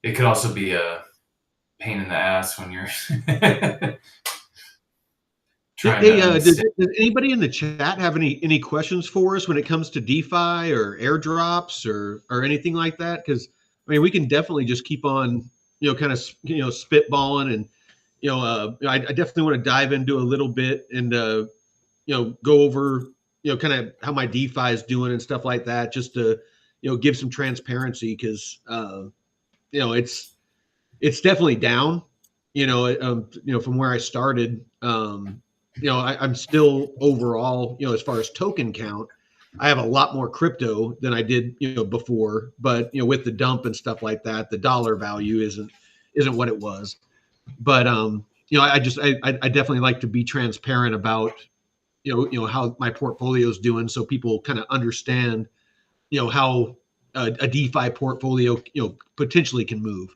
it could also be a pain in the ass when you're trying to Hey, does, unstick. does anybody in the chat have any questions for us when it comes to DeFi or airdrops or anything like that? Because I mean, we can definitely just keep on, kind of spitballing, and I definitely want to dive into a little bit and go over kind of how my DeFi is doing and stuff like that, just to give some transparency, because it's definitely down, from where I started. I'm still overall, as far as token count, I have a lot more crypto than I did, before. But with the dump and stuff like that, the dollar value isn't what it was. But I definitely like to be transparent about how my portfolio is doing, so people kind of understand how a DeFi portfolio potentially can move.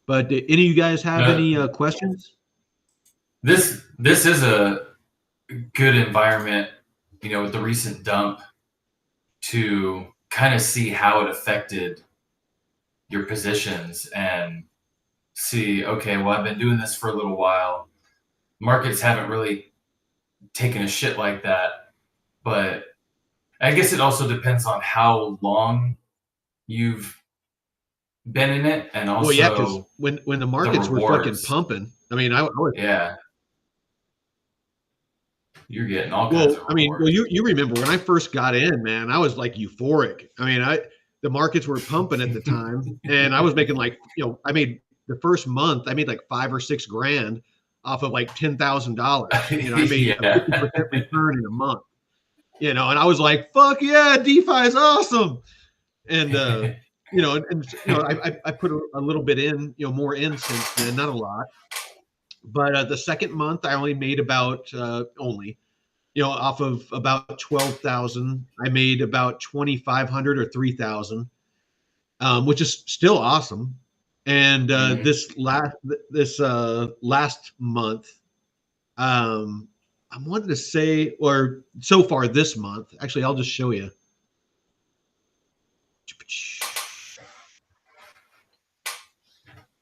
But do any of you guys have Uh, any questions? this is a good environment, with the recent dump, to kind of see how it affected your positions and see, okay, well, I've been doing this for a little while. Markets haven't really taken a shit like that, but I guess it also depends on how long you've been in it, and Well, yeah, because also when the the markets were fucking rewards. pumping, I mean, I was. Yeah, you're getting all kinds Well, of I mean, well, rewards. you remember when I first got in, man, I was like euphoric. I mean, the markets were pumping at the time, and I was making like, I made the first month, I made like 5 or 6 grand off of like $10,000. I made a Yeah. 50% return in a month. And I was like, fuck yeah, DeFi is awesome. And I put a little bit in, more in since then, not a lot. But the second month, I only made about off of about 12,000, I made about 2,500 or 3,000, which is still awesome. And Mhm. this last month, I wanted to say, or so far this month, actually, I'll just show you.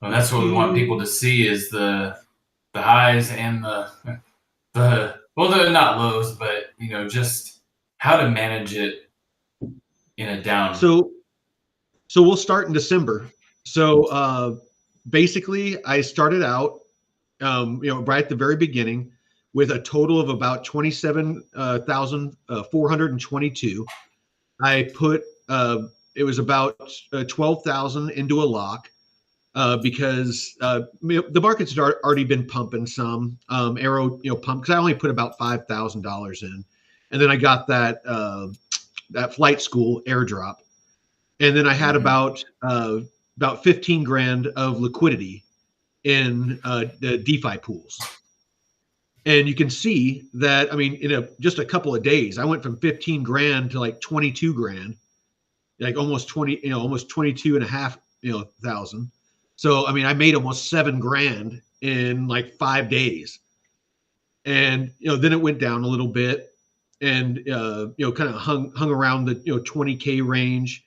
And that's what we want people to see, is the highs and they're not lows, but just how to manage it in a down. So so we'll start in December. So basically, I started out, right at the very beginning, with a total of about 27,422. I put it was about 12,000 into a lock, because the markets had already been pumping some. Arrow, pump, because I only put about $5,000 in, and then I got that flight school airdrop, and then I had Mm-hmm. about 15 grand of liquidity in the DeFi pools. And you can see that, I mean, in just a couple of days, I went from 15 grand to like 22 grand, like almost 20, almost 22 and a half, thousand. So, I mean, I made almost 7 grand in like 5 days. And, then it went down a little bit, and, kind of hung around the, 20K range.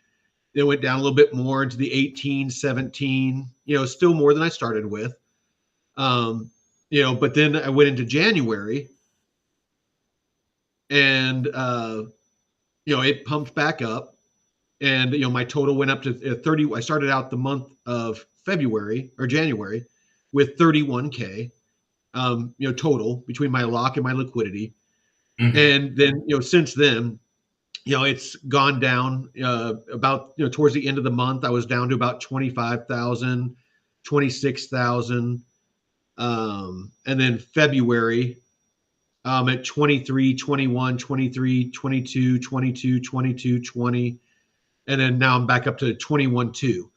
It went down a little bit more into the 18, 17, still more than I started with. But then I went into January, and, it pumped back up. and my total went up to 30. I started out the month of February or January with 31K, total between my lock and my liquidity. Mm-hmm. And then, since then, it's gone down about, towards the end of the month, I was down to about 25,000, 26,000. And then February, at 23, 21, 23, 22, 22, 22, 20. And then now I'm back up to 21.2.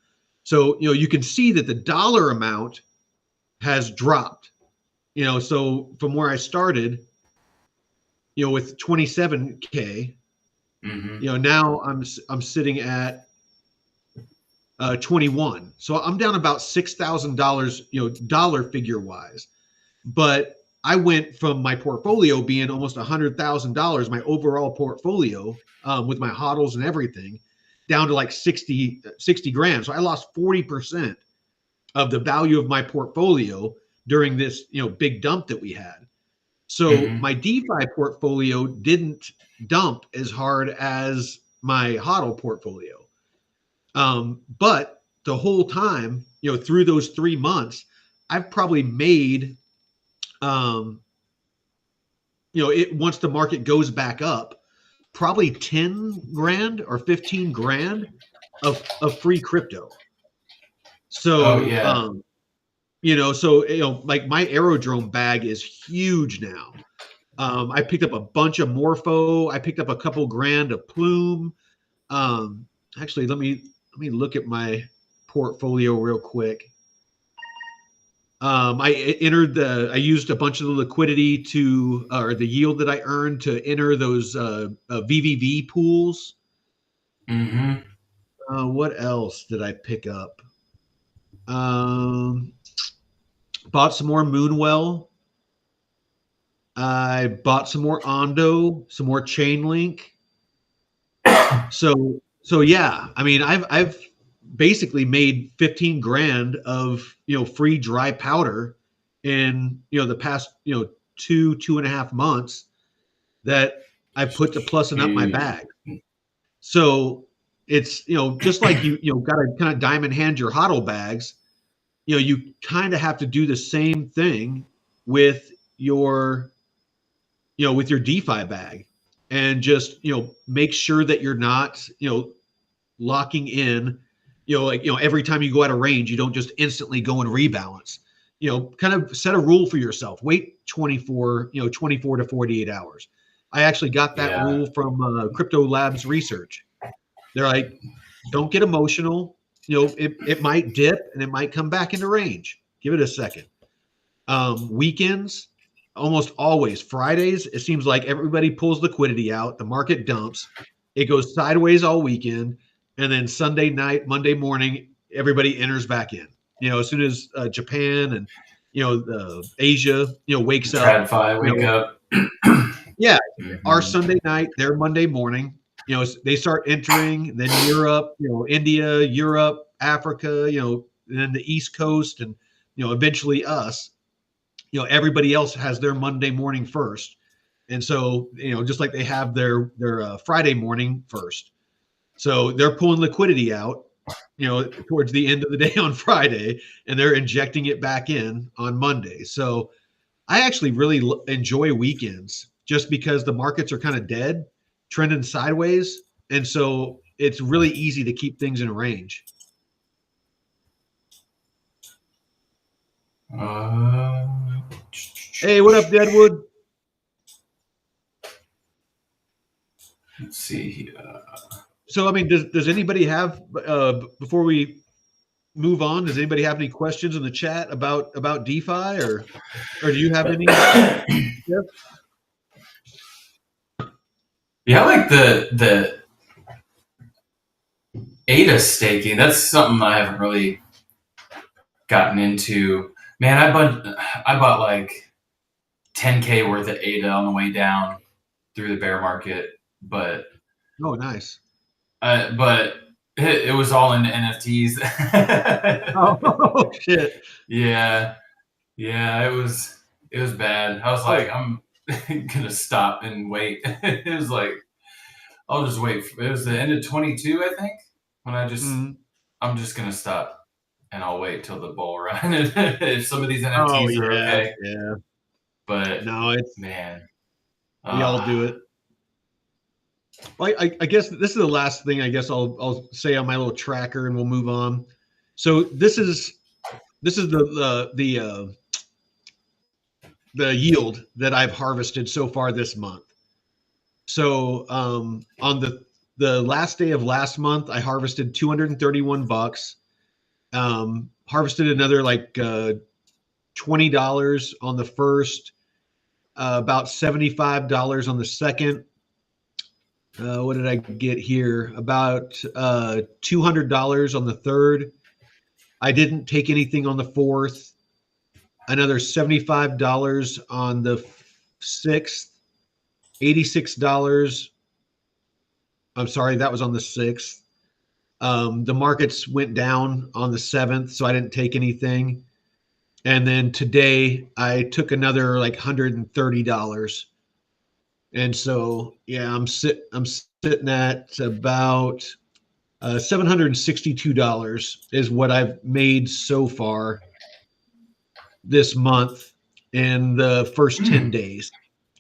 So, you can see that the dollar amount has dropped, so from where I started, with 27K, now I'm sitting at 21. So I'm down about $6,000, dollar figure wise. But I went from my portfolio being almost $100,000, my overall portfolio, with my hodls and everything, down to like 60 grand. So I lost 40% of the value of my portfolio during this, big dump that we had. So my DeFi portfolio didn't dump as hard as my hodl portfolio. But the whole time, through those 3 months, I've probably made, once the market goes back up, probably 10 grand or 15 grand of free crypto. So, like my aerodrome bag is huge now. I picked up a bunch of Morpho. I picked up a couple grand of Plume. Actually, let me look at my portfolio real quick. I used a bunch of the liquidity or the yield that I earned to enter those VVV pools. What else did I pick up? Bought some more Moonwell. I bought some more Ondo, some more Chainlink. So yeah, I mean, I've basically made 15 grand of, free dry powder in, the past, 2.5 months that I put to plussing up my bag. So it's, just like you got to kind of diamond hand your hodl bags, you kind of have to do the same thing with your, with your DeFi bag, and just, make sure that you're not, locking in, every time you go out of range, you don't just instantly go and rebalance. Kind of set a rule for yourself. Wait 24 to 48 hours. I actually got that rule from Crypto Labs Research. They're like, don't get emotional. It might dip and it might come back into range. Give it a second. Weekends, almost always Fridays, it seems like everybody pulls liquidity out. The market dumps. It goes sideways all weekend. And then Sunday night, Monday morning, everybody enters back in. As soon as Japan and, Asia, wakes up. TradFi wake up. Yeah. Our Sunday night, their Monday morning, they start entering. Then Europe, India, Europe, Africa, and then the East Coast, and, eventually us. Everybody else has their Monday morning first. And so, just like they have their Friday morning first. So they're pulling liquidity out, towards the end of the day on Friday, and they're injecting it back in on Monday. So I actually really enjoy weekends just because the markets are kind of dead, trending sideways. And so it's really easy to keep things in range. Hey, what up, Deadwood? Let's see. So, I mean, does anybody have, before we move on, does anybody have any questions in the chat about DeFi, or do you have any? Yeah, I like the ADA staking. That's something I haven't really gotten into. Man, I bought like 10K worth of ADA on the way down through the bear market, but oh, nice. But it was all in NFTs. Oh shit! Yeah, it was bad. I was like, I'm gonna stop and wait. It was like, I'll just wait. It was the end of 22, I think, when I'm just gonna stop and I'll wait till the bull run if some of these Oh NFTs are yeah, okay. yeah. But No, it's man, we all do it. Well, I guess this is the last thing I guess I'll say on my little tracker, and we'll move on. So this is the yield that I've harvested so far this month. So on the last day of last month, I harvested $231. Harvested another like $20 on the first, about $75 on the second. What did I get here? About $200 on the third. I didn't take anything on the fourth. Another $75 on the sixth. $86. I'm sorry, that was on the sixth. The markets went down on the seventh, so I didn't take anything. And then today I took another like $130. And so yeah, I'm sitting at about $762 is what I've made so far this month in the first 10 days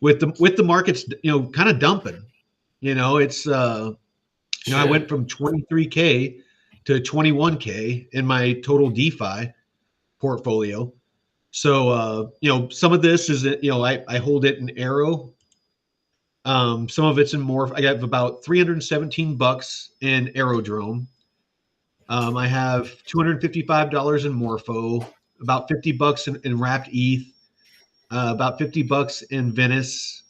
with the markets, kind of dumping. It's I went from 23K to 21K in my total DeFi portfolio. So some of this is I hold it in Arrow. Some of it's in Morph. I have about $317 in Aerodrome. I have $255 in Morpho, about $50 in Wrapped ETH, about $50 in Venice,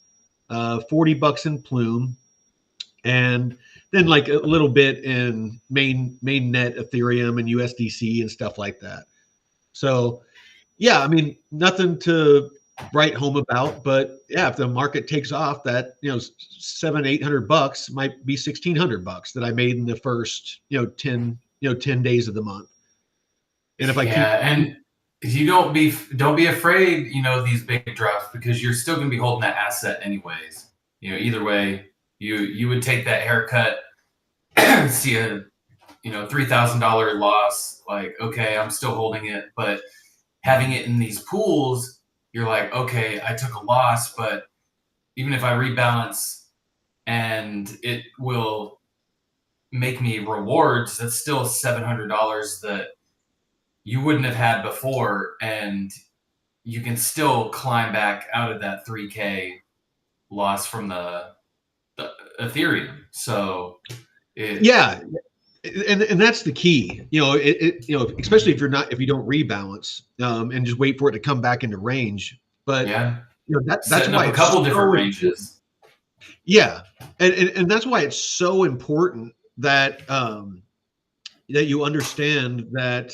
$40 in Plume, and then like a little bit in mainnet Ethereum and USDC and stuff like that. So yeah, I mean, nothing to write home about, but yeah, if the market takes off, that $700-800 might be $1,600 that I made in the first 10 days of the month. And if I keep and you don't be afraid, these big drops, because you're still going to be holding that asset anyways. Either way, you would take that haircut, see a $3,000 loss, like, okay, I'm still holding it, but having it in these pools, you're like, okay, I took a loss, but even if I rebalance and it will make me rewards, that's still $700 that you wouldn't have had before, and you can still climb back out of that 3K loss from the Ethereum. So yeah, and that's the key. Especially if you don't rebalance and just wait for it to come back into range. But yeah, that's setting why up a couple different ranges. Yeah, and that's why it's so important that that you understand that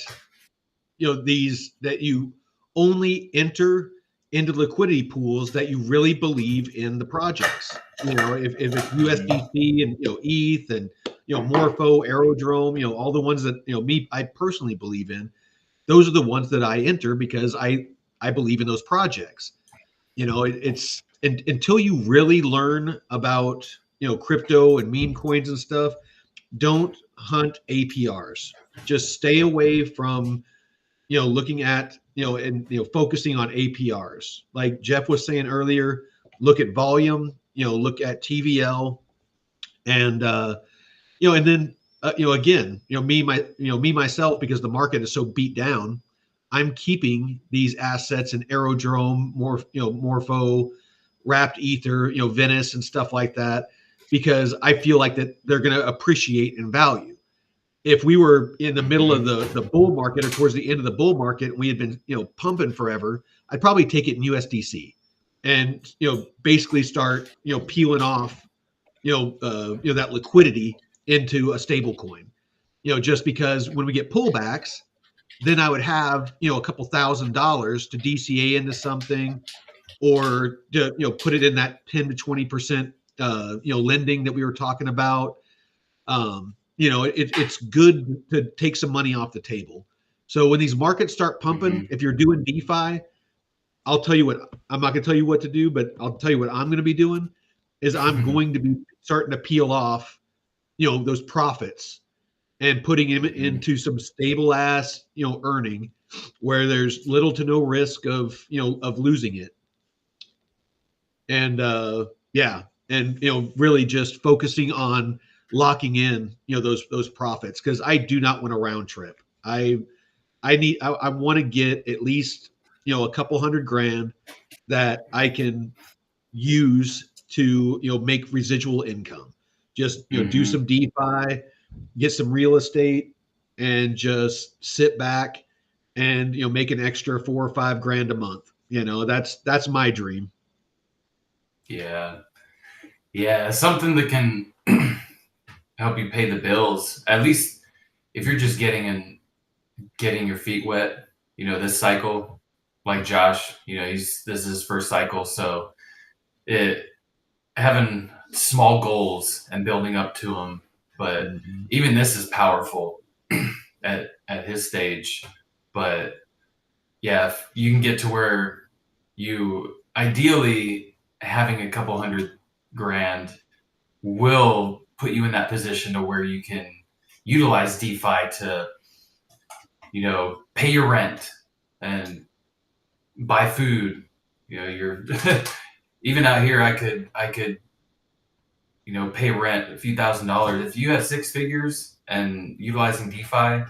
that you only enter into liquidity pools that you really believe in the projects. If it's USDC and ETH and Morpho, Aerodrome, all the ones that I personally believe in, those are the ones that I enter because I believe in those projects. It's until you really learn about crypto and meme coins and stuff, don't hunt APRs. Just stay away from looking at and focusing on APRs. Like Jeff was saying earlier, look at volume, look at TVL, and and then again, me myself, because the market is so beat down, I'm keeping these assets in Aerodrome, Morpho, Wrapped Ether, Venice and stuff like that, because I feel like that they're going to appreciate in value. If we were in the middle of the bull market or towards the end of the bull market, and we had been pumping forever, I'd probably take it in USDC and basically start peeling off that liquidity into a stable coin. Just because when we get pullbacks, then I would have a couple $1,000s to DCA into something, or to put it in that 10 to 20% lending that we were talking about. It's good to take some money off the table. So when these markets start pumping, if you're doing DeFi, I'll tell you what, I'm not going to tell you what to do, but I'll tell you what I'm going to be doing is I'm going to be starting to peel off, those profits and putting them into some stable ass, earning where there's little to no risk of, of losing it. And yeah, and really just focusing on locking in, those profits, because I do not want a round trip. I want to get at least, a couple $100,000 that I can use to, make residual income. Just, do some DeFi, get some real estate, and just sit back and, make an extra $4 or $5 a month. That's my dream. Yeah. Yeah. Something that can help you pay the bills, at least if you're just getting your feet wet, this cycle, like Josh, this is his first cycle. So having small goals and building up to them. But even this is powerful at his stage. But yeah, if you can get to where you ideally having a couple $100,000 will put you in that position to where you can utilize DeFi to, pay your rent and buy food. You're even out here, I could, pay rent a few $1,000s. If you have six figures and utilizing DeFi,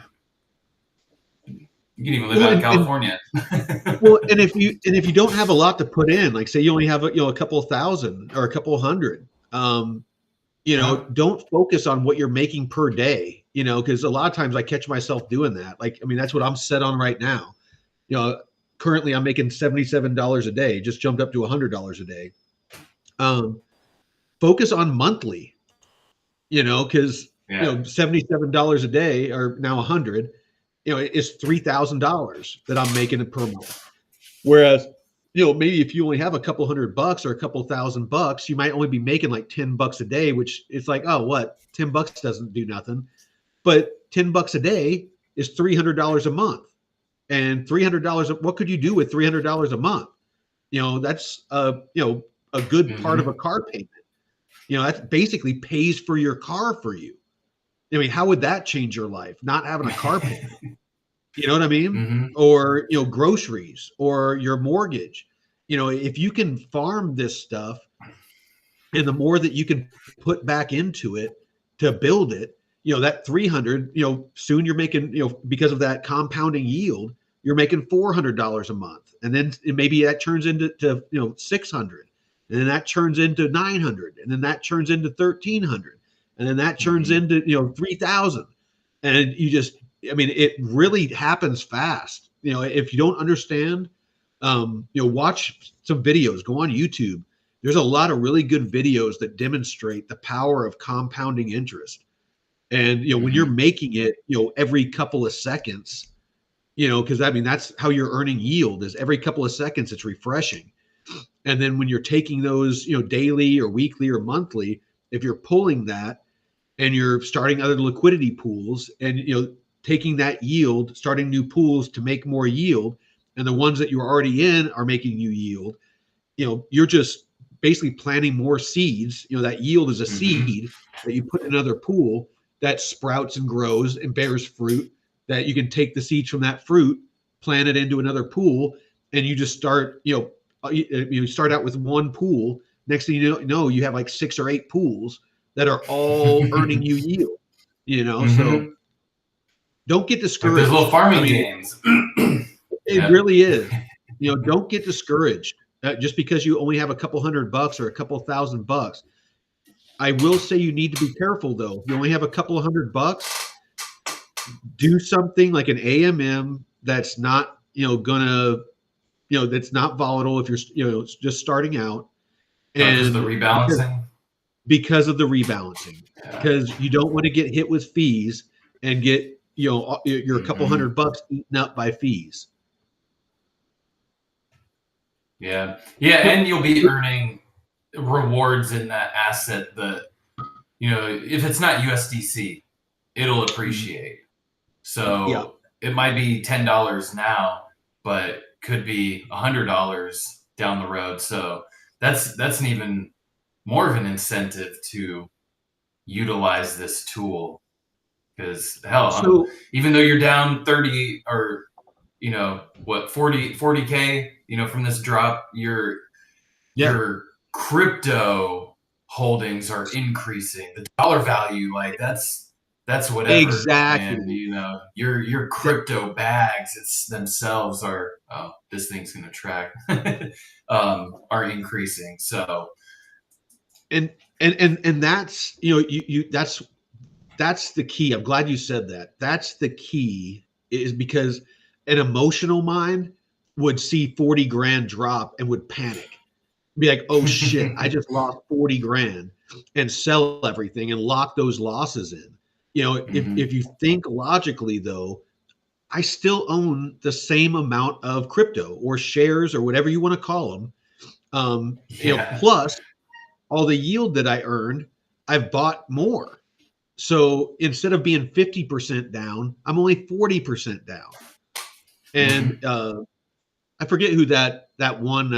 you can even live out in California. And if you don't have a lot to put in, like say you only have a couple thousand or a couple hundred, don't focus on what you're making per day, because a lot of times I catch myself doing that. Like, I mean, that's what I'm set on right now. Currently I'm making $77 a day, just jumped up to $100 a day. Focus on monthly, because $77 a day or now 100, it's $3,000 that I'm making per month. Whereas, maybe if you only have a couple $100 or a couple $1,000, you might only be making like $10 a day, which it's like, oh, what? $10 doesn't do nothing. But $10 a day is $300 a month. And $300, what could you do with $300 a month? That's a good part of a car payment. That basically pays for your car for you. I mean, how would that change your life? Not having a car payment. You know what I mean? Or, groceries or your mortgage. If you can farm this stuff, and the more that you can put back into it to build it, that 300, soon you're making, because of that compounding yield, you're making $400 a month. And then maybe that turns into 600. And then that turns into 900. And then that turns into 1,300. And then that turns into, 3,000. And you just, I mean, it really happens fast. If you don't understand, watch some videos, go on YouTube. There's a lot of really good videos that demonstrate the power of compounding interest. And, when you're making it, every couple of seconds, because I mean, that's how you're earning yield, is every couple of seconds it's refreshing. And then when you're taking those, daily or weekly or monthly, if you're pulling that and you're starting other liquidity pools and, taking that yield, starting new pools to make more yield, and the ones that you're already in are making you yield, you're just basically planting more seeds. That yield is a seed that you put in another pool that sprouts and grows and bears fruit, that you can take the seeds from that fruit, plant it into another pool, and you just start, you start out with one pool. Next thing you know, you have like 6 or 8 pools that are all earning you yield, so don't get discouraged. Like those little farming games. It really is. Don't get discouraged just because you only have a couple $100 or a couple $1,000. I will say you need to be careful though. You only have a couple of $100. Do something like an AMM that's not, that's not volatile if you're, just starting out. And the rebalancing. Because of the rebalancing, because you don't want to get hit with fees and get, you're a couple $100 eaten up by fees. Yeah. And you'll be earning rewards in that asset that, if it's not USDC, it'll appreciate. So it might be $10 now, but could be $100 down the road. So that's an even more of an incentive to utilize this tool. Because hell, even though you're down 30 or 40K, from this drop, your crypto holdings are increasing. The dollar value, like that's whatever. Exactly. And your crypto bags themselves are, this thing's gonna track, are increasing. So and that's that's the key. I'm glad you said that. That's the key, is because an emotional mind would see 40 grand drop and would panic. Be like, oh shit, I just lost 40 grand, and sell everything and lock those losses in. If you think logically though, I still own the same amount of crypto or shares or whatever you want to call them. Plus all the yield that I earned, I've bought more. So instead of being 50% down, I'm only 40% down. And I forget who that one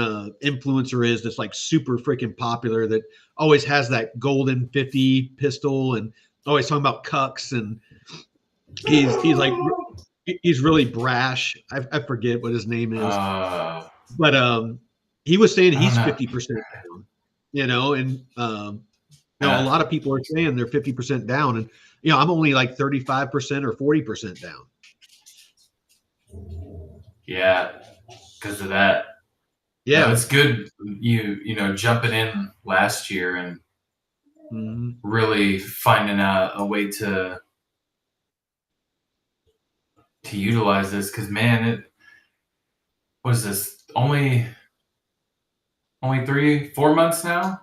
influencer is that's like super freaking popular, that always has that golden 50 pistol and always talking about cucks, and he's really brash. I forget what his name is, but he was saying he's 50% down. And a lot of people are saying they're 50% down, and I'm only like 35% or 40% down. Yeah, because of that. Yeah, it's good. Jumping in last year and really finding out a way to utilize this. Because man, what is this? Only 3-4 months now.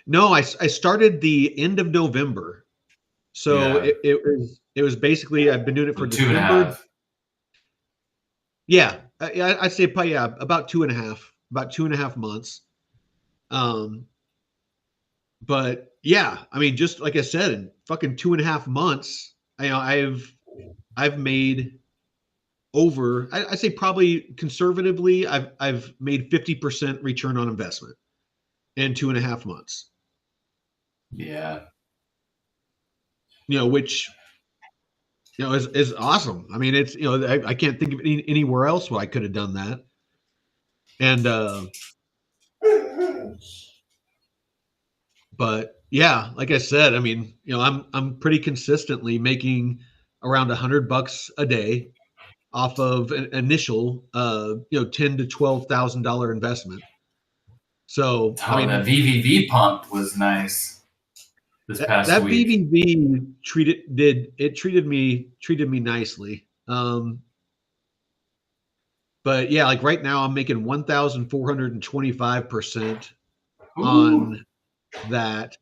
No, I started the end of November, so it was basically, I've been doing it for December. 2.5. Yeah, I'd say probably about 2.5 months. But yeah, I mean, just like I said, in fucking 2.5 months, I've made over, I say probably conservatively, I've made 50% return on investment in 2.5 months. Yeah. Which is awesome. I mean, it's I can't think of anywhere else where I could have done that. And but yeah, like I said, I mean, I'm pretty consistently making around $100 a day off of an initial $10,000 to $12,000 investment. So I mean, that VVV pump was nice this past that week. VVV treated me nicely. But yeah, like right now I'm making 1,425% on that.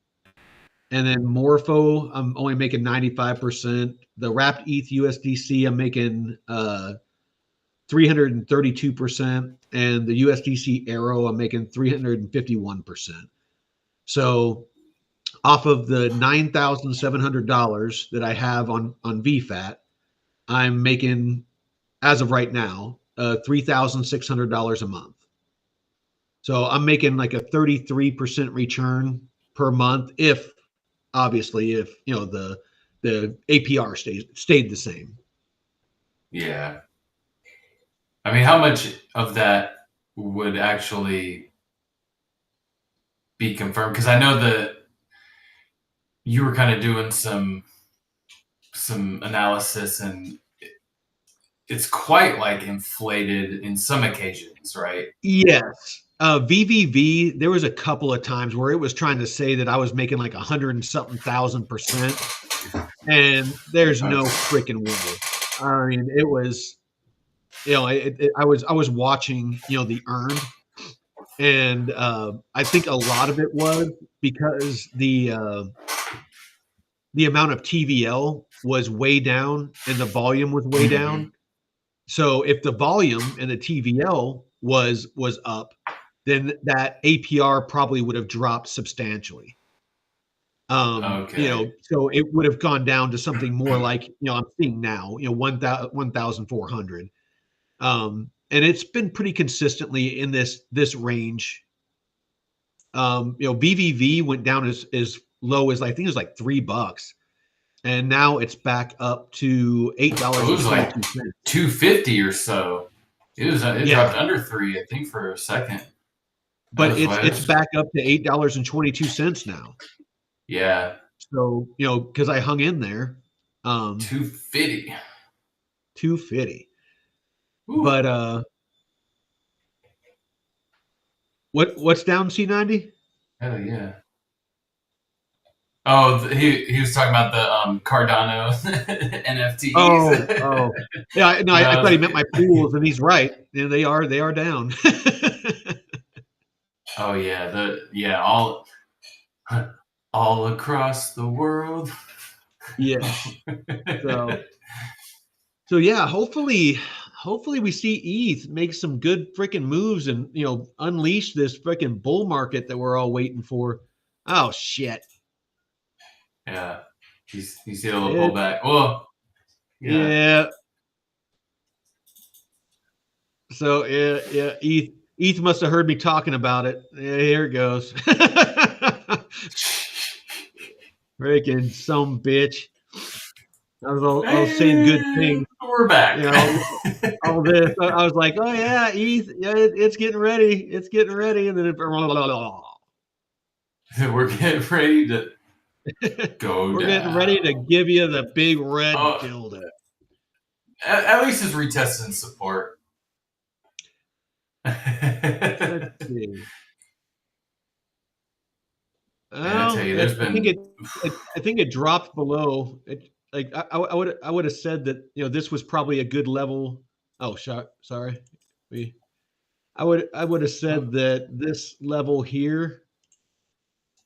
And then Morpho, I'm only making 95%. The wrapped ETH USDC, I'm making 332%. And the USDC Arrow, I'm making 351%. So off of the $9,700 that I have on VFAT, I'm making, as of right now, $3,600 a month. So I'm making like a 33% return per month, if the APR stayed the same. Yeah. I mean, how much of that would actually be confirmed? Because I know that you were kind of doing some analysis, and it's quite like inflated in some occasions, right? Yes. VVV, there was a couple of times where it was trying to say that I was making like 100 and something thousand%. And there's no freaking way. I mean, it was, I was watching, the earned, and I think a lot of it was because the amount of TVL was way down and the volume was way down. So if the volume and the TVL was up, then that APR probably would have dropped substantially. Okay. So it would have gone down to something more like, I'm seeing now, 1,400. And it's been pretty consistently in this range BVV went down as low as I think it was like $3, and now it's back up to $8 It and was like 22 cents. 250 or so. It dropped under 3, I think, for a second. But it's back up to $8.22 now. Yeah. So because I hung in there. 250. 250. But what's down C90? Hell yeah. Oh, he was talking about the Cardano NFTs. Oh, yeah. No, I thought he meant my pools, and he's right. Yeah, they are down. Oh yeah, all across the world. Yes. So yeah, hopefully we see ETH make some good freaking moves and unleash this freaking bull market that we're all waiting for. Oh shit. Yeah, you see a little pullback. Well, yeah. So yeah. ETH must have heard me talking about it. Yeah, here it goes. Freaking some bitch. I was saying good things. We're back. All this. I was like, oh yeah, ETH, yeah, it's getting ready. It's getting ready, and then we're getting ready to go. We're getting ready to give you the big red dildo. At least it's retesting support. Let's see. I tell you, I think it dropped below. Like I would have said that this was probably a good level. Oh, sorry. I would have said that this level here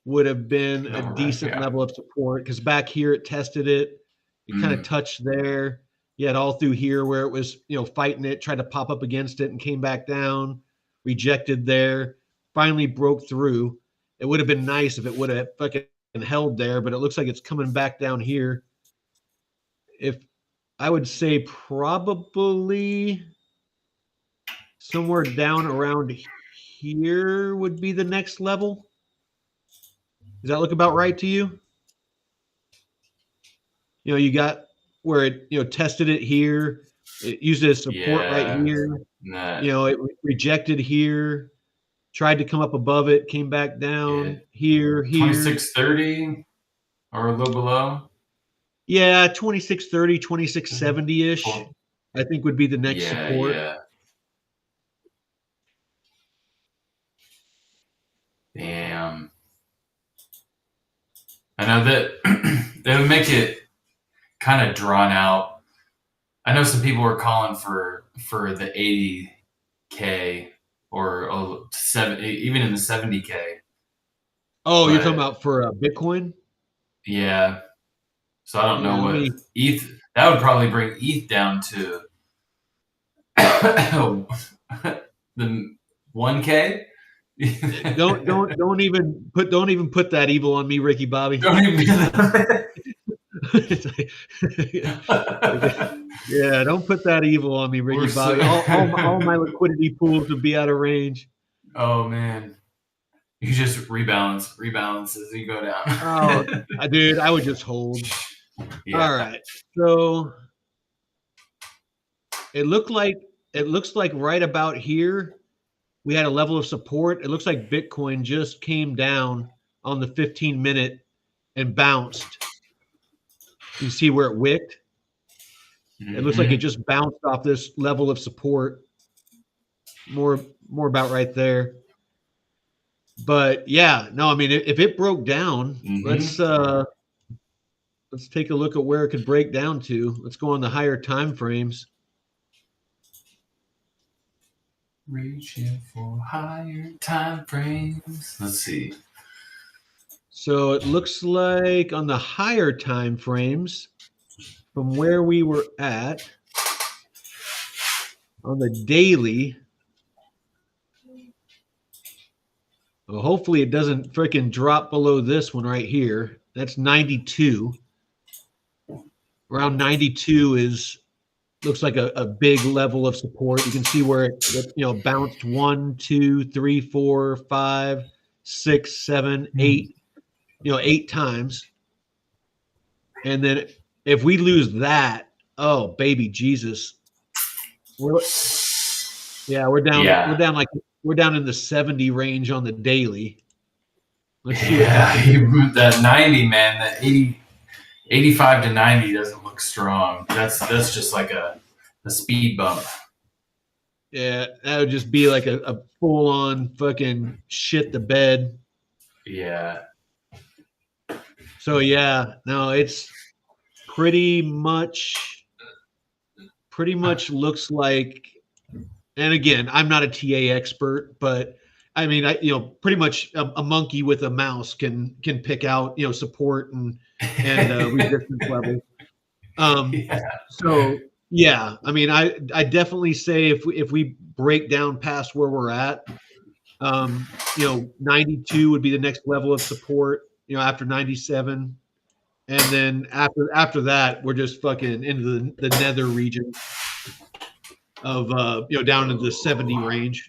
would have been a decent level of support, because back here it tested it. It kind of touched there. You had all through here where it was fighting it, tried to pop up against it and came back down, rejected there, finally broke through. It would have been nice if it would have fucking held there, but it looks like it's coming back down here. If I would say probably somewhere down around here would be the next level. Does that look about right to you? You got where it tested it here. It used it as support right here. It rejected here. Tried to come up above it, came back down here. 2630 or a little below. Yeah, 2630, 2670-ish, I think would be the next support. Yeah. Damn. I know that it would make it kind of drawn out. I know some people were calling for the 80K or even in the 70K. Oh, you're talking about for Bitcoin? Yeah. So I don't know what ETH. That would probably bring ETH down to the 1K. Don't even put that evil on me, Ricky Bobby. Don't even yeah, don't put that evil on me, Ricky Bobby. All my liquidity pools would be out of range. Oh man, you just rebalance as you go down. Oh, dude, I would just hold. Yeah. All right, so it looks like right about here we had a level of support. It looks like Bitcoin just came down on the 15-minute and bounced. You see where it wicked? It looks like it just bounced off this level of support. More about right there. But yeah, no, I mean, if it broke down, let's take a look at where it could break down to. Let's go on the higher time frames. Reaching for higher time frames. Let's see. So it looks like on the higher time frames, from where we were at on the daily, well, hopefully it doesn't freaking drop below this one right here. That's 92. Around 92 looks like a big level of support. You can see where it bounced 1, 2, 3, 4, 5, 6, 7, 8, 8 times. And then if we lose that, oh baby Jesus, we're down. Yeah. We're down in the 70 range on the daily. Let's see what Yeah, happens. that 90, man, that 80, 85 to 90 doesn't look strong. That's just like a speed bump. Yeah, that would just be like a full on fucking shit the bed. Yeah. So yeah, no, it's pretty much looks like, and again, I'm not a TA expert, but I mean, pretty much a monkey with a mouse can pick out, support and resistance levels. Yeah. So yeah, I mean, I definitely say if we break down past where we're at, 92 would be the next level of support, after 97. And then after that, we're just fucking into the nether region of down into the 70 range.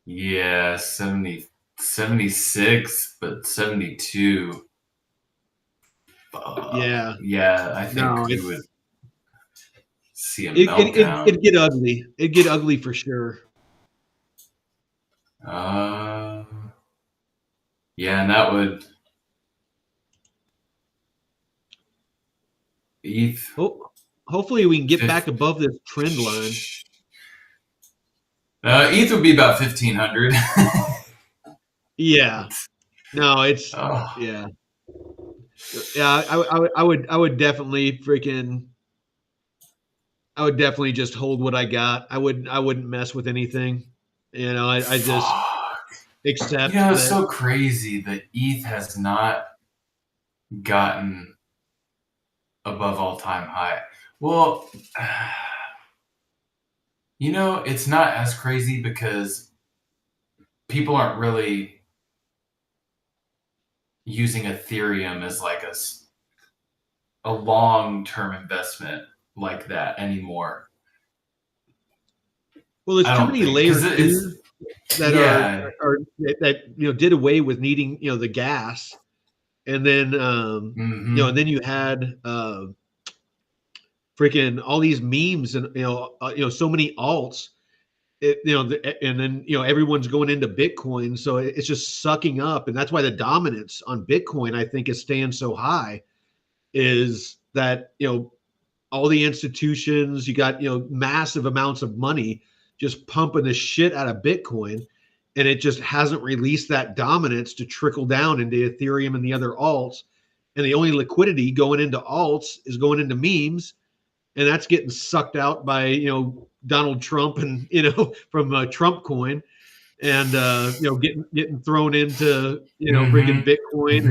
Yeah, 70, 76, but 72. Yeah. Yeah, I think we would see a meltdown. It'd get ugly. It'd get ugly for sure. Yeah, and that would ETH. Hopefully we can get back above this trend line. ETH would be about 1,500. Yeah. No, it's yeah. I would definitely just hold what I got. I wouldn't mess with anything. I just accept. It's so crazy that ETH has not gotten above all-time high. Well, it's not as crazy because people aren't really using Ethereum as like a long-term investment like that anymore. Well, there's too many layers that did away with needing the gas, and then and then you had freaking all these memes and so many alts, and then everyone's going into Bitcoin, so it's just sucking up, and that's why the dominance on Bitcoin I think is staying so high, is that all the institutions, you got massive amounts of money just pumping the shit out of Bitcoin, and it just hasn't released that dominance to trickle down into Ethereum and the other alts, and the only liquidity going into alts is going into memes, and that's getting sucked out by Donald Trump and from Trump coin, and getting thrown into friggin' Bitcoin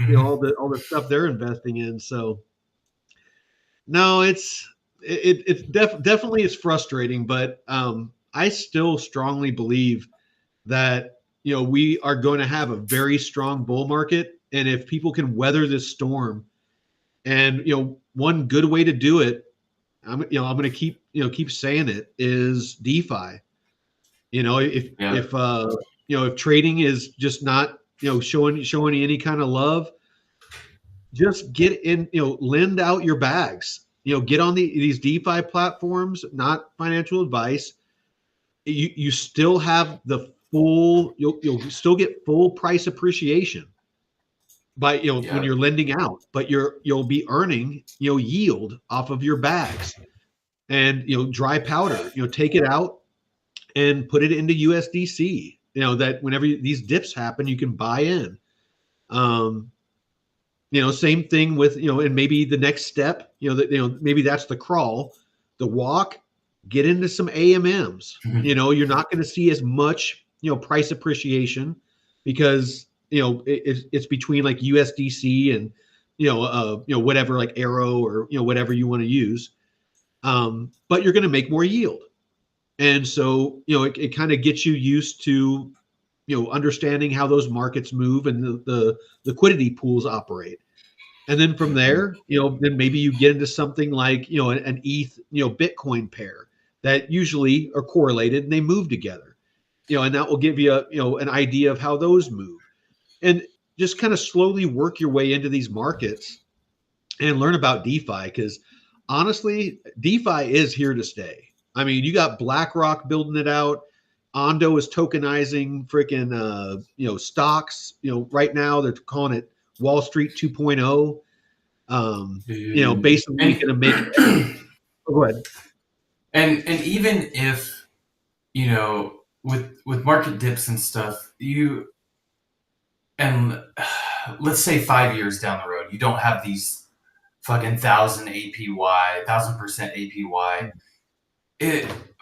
and all the stuff they're investing in. So no, it's definitely is frustrating, but I still strongly believe that we are going to have a very strong bull market, and if people can weather this storm, and one good way to do it, I'm going to keep saying it, is DeFi. If trading is just not showing any kind of love, just get in, lend out your bags, get on these DeFi platforms, not financial advice. You still have the full, you'll still get full price appreciation by, when you're lending out, but you'll be earning, yield off of your bags, and, dry powder, take it out and put it into USDC, that whenever these dips happen, you can buy in. Same thing with, and maybe the next step, maybe that's the crawl, the walk, get into some AMMs. You're not going to see as much, price appreciation, because, it's between like USDC and, whatever, like Arrow or, whatever you want to use. But you're going to make more yield. And so, it kind of gets you used to, understanding how those markets move and the liquidity pools operate. And then from there, then maybe you get into something like, an ETH, Bitcoin pair that usually are correlated and they move together. and that will give you an idea of how those move, and just kind of slowly work your way into these markets and learn about DeFi, because honestly, DeFi is here to stay. I mean, you got BlackRock building it out. Ondo is tokenizing freaking stocks. Right now they're calling it Wall Street 2.0. Basically going to make it. Oh, go ahead. And even if with market dips and stuff, let's say 5 years down the road, you don't have these fucking 1,000 APY, 1,000% APY.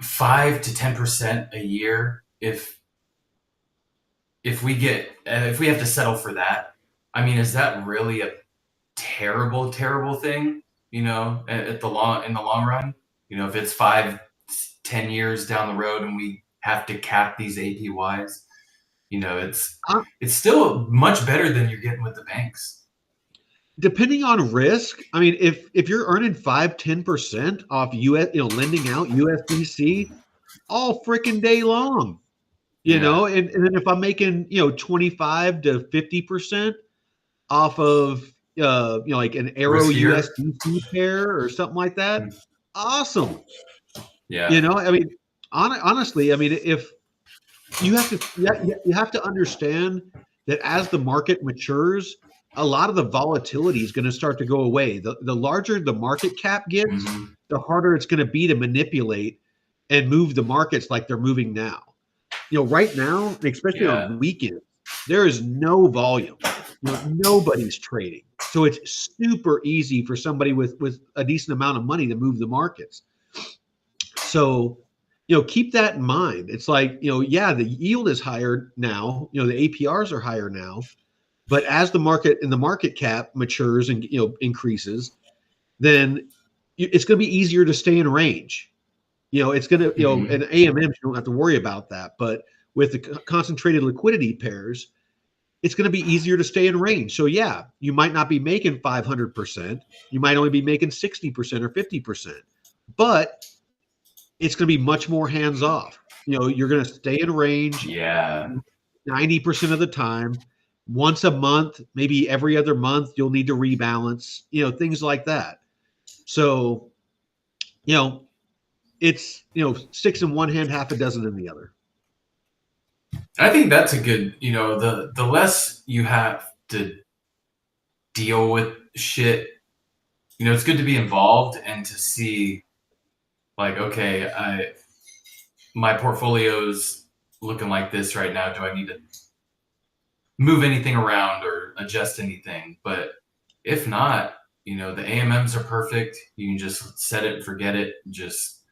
5 to 10% a year. If we have to settle for that, I mean, is that really a terrible thing? In the long run, if it's 5-10 years down the road and we have to cap these APYs, it's still much better than you're getting with the banks. Depending on risk, I mean, if you're earning 5-10% off US, lending out USDC all freaking day long, and then if I'm making 25 to 50% off of like an Arrow USDC pair or something like that, awesome. Yeah. I mean, honestly, I mean, if you have to understand that as the market matures, a lot of the volatility is going to start to go away. The larger the market cap gets, mm-hmm. the harder it's going to be to manipulate and move the markets like they're moving now. Right now, especially on weekends, there is no volume. Nobody's trading. So it's super easy for somebody with a decent amount of money to move the markets. So, keep that in mind. It's like, the yield is higher now, the APRs are higher now, but as the market cap matures and, to then it's going to be easier to stay in range. It's going to, mm-hmm. and AMMs, you don't have to worry about that. But with the concentrated liquidity pairs, it's going to be easier to stay in range. So yeah, you might not be making 500%. You might only be making 60% or 50%, but it's going to be much more hands off. You're going to stay in range. 90% of the time. Once a month, maybe every other month, you'll need to rebalance, things like that. So, it's, 6 in one hand, half a dozen in the other. I think that's a good, the less you have to deal with shit, it's good to be involved and to see like, okay, my portfolio's looking like this right now. Do I need to move anything around or adjust anything? But if not, the AMMs are perfect. You can just set it and forget it. Just,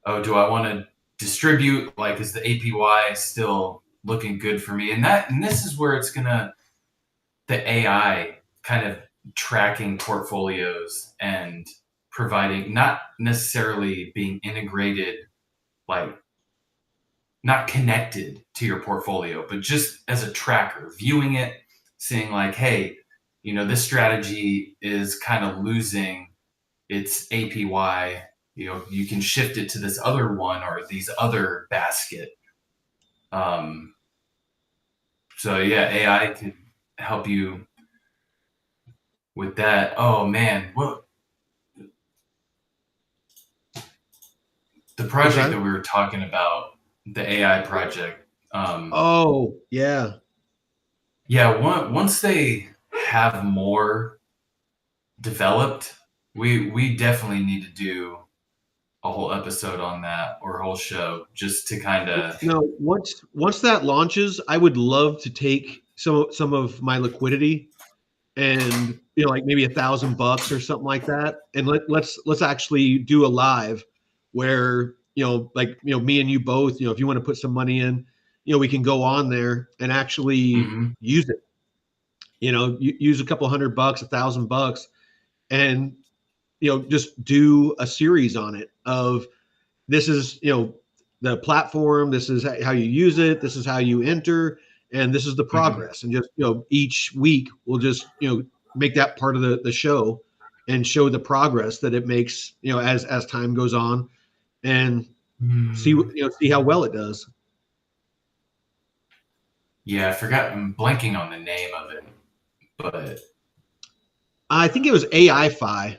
do I want to distribute? Like, is the APY still looking good for me? And this is where it's the AI kind of tracking portfolios and providing, not necessarily being integrated, like not connected to your portfolio, but just as a tracker, viewing it, seeing like, hey, this strategy is kind of losing its APY. You can shift it to this other one or these other basket. So yeah, AI can help you with that. Oh man, what the project that we were talking about, the AI project. Oh yeah. Yeah. Once they have more developed, we definitely need to do a whole episode on that, or a whole show, just to kind of. Once that launches, I would love to take some of my liquidity and like maybe $1,000 or something like that, and let's actually do a live where me and you both, if you want to put some money in, we can go on there and actually use it. Use a couple $100, $1,000, and just do a series on it of, this is the platform, this is how you use it, this is how you enter, and this is the progress. And just each week we'll just make that part of the show and show the progress that it makes as time goes on, and see how well it does. Yeah, I forgot. I'm blanking on the name of it, but I think it was AI-Fi.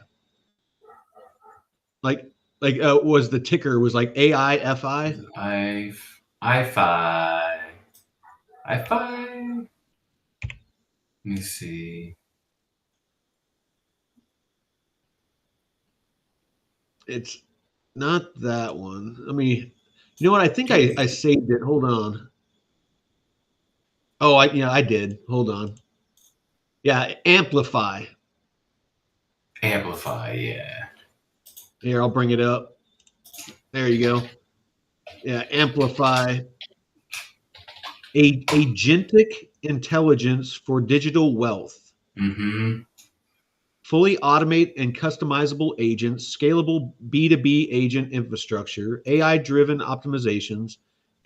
Like was the ticker was like AIFI. I fi. Let me see. It's not that one. I mean, you know what? I think I saved it. Hold on. Oh, I did. Hold on. Yeah, Amplify. Amplify, yeah. Here, I'll bring it up. There you go. Yeah, Amplify. Agentic intelligence for digital wealth. Mm-hmm. Fully automate and customizable agents, scalable B2B agent infrastructure, AI driven optimizations,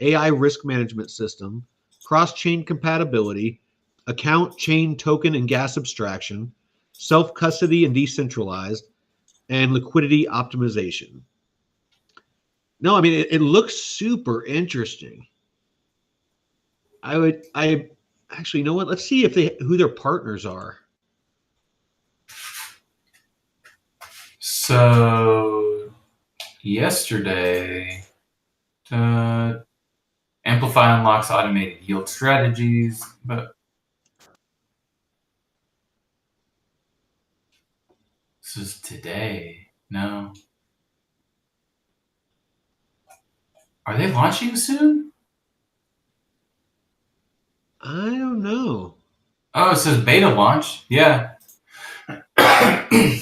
AI risk management system, cross chain compatibility, account chain token and gas abstraction, self custody and decentralized, and liquidity optimization. No, I mean, it looks super interesting. I actually, you know what? Let's see if who their partners are. So yesterday, Amplify unlocks automated yield strategies, but this is today. No. Are they launching soon? I don't know. Oh, it says beta launch. Yeah.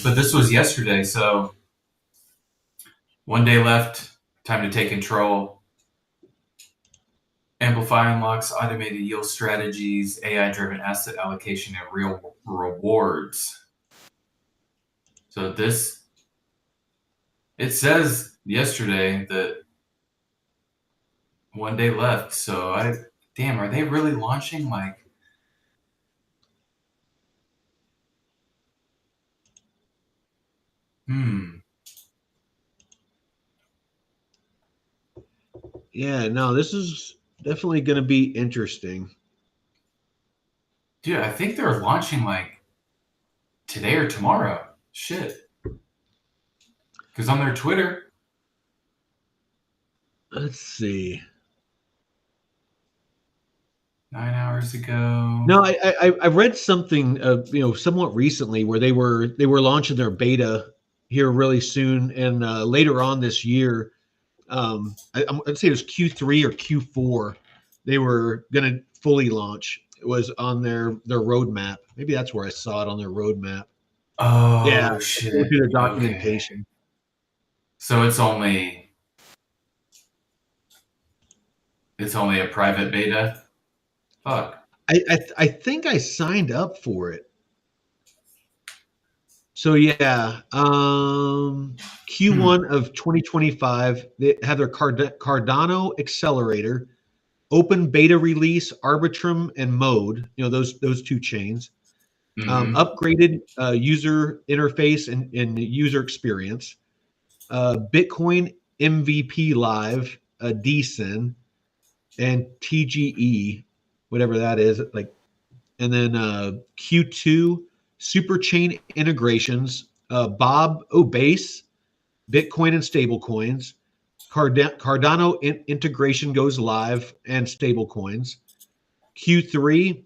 But this was yesterday, so one day left. Time to take control. Amplify unlocks automated yield strategies, AI-driven asset allocation, and real rewards. So it says yesterday that one day left. So damn, are they really launching like? Yeah, no, this is definitely going to be interesting. Dude, I think they're launching like today or tomorrow. Shit. Because on their Twitter. Let's see. 9 hours ago. No, I read something somewhat recently where they were launching their beta here really soon, and later on this year, I'd say it was Q3 or Q4, they were going to fully launch. It was on their roadmap. Maybe that's where I saw it on their roadmap. Yeah, Oh go shit. through the Okay. documentation. So it's only a private beta? Fuck. I think I signed up for it. So yeah, Q1 of 2025, they have their Cardano accelerator, open beta release, Arbitrum and Mode. You know those two chains. Upgraded user interface and user experience. Bitcoin MVP Live, DSIN, and TGE, whatever that is. Like, and then Q2 super chain integrations, Bob Base, Bitcoin and stablecoins, Cardano integration goes live and stablecoins. Q3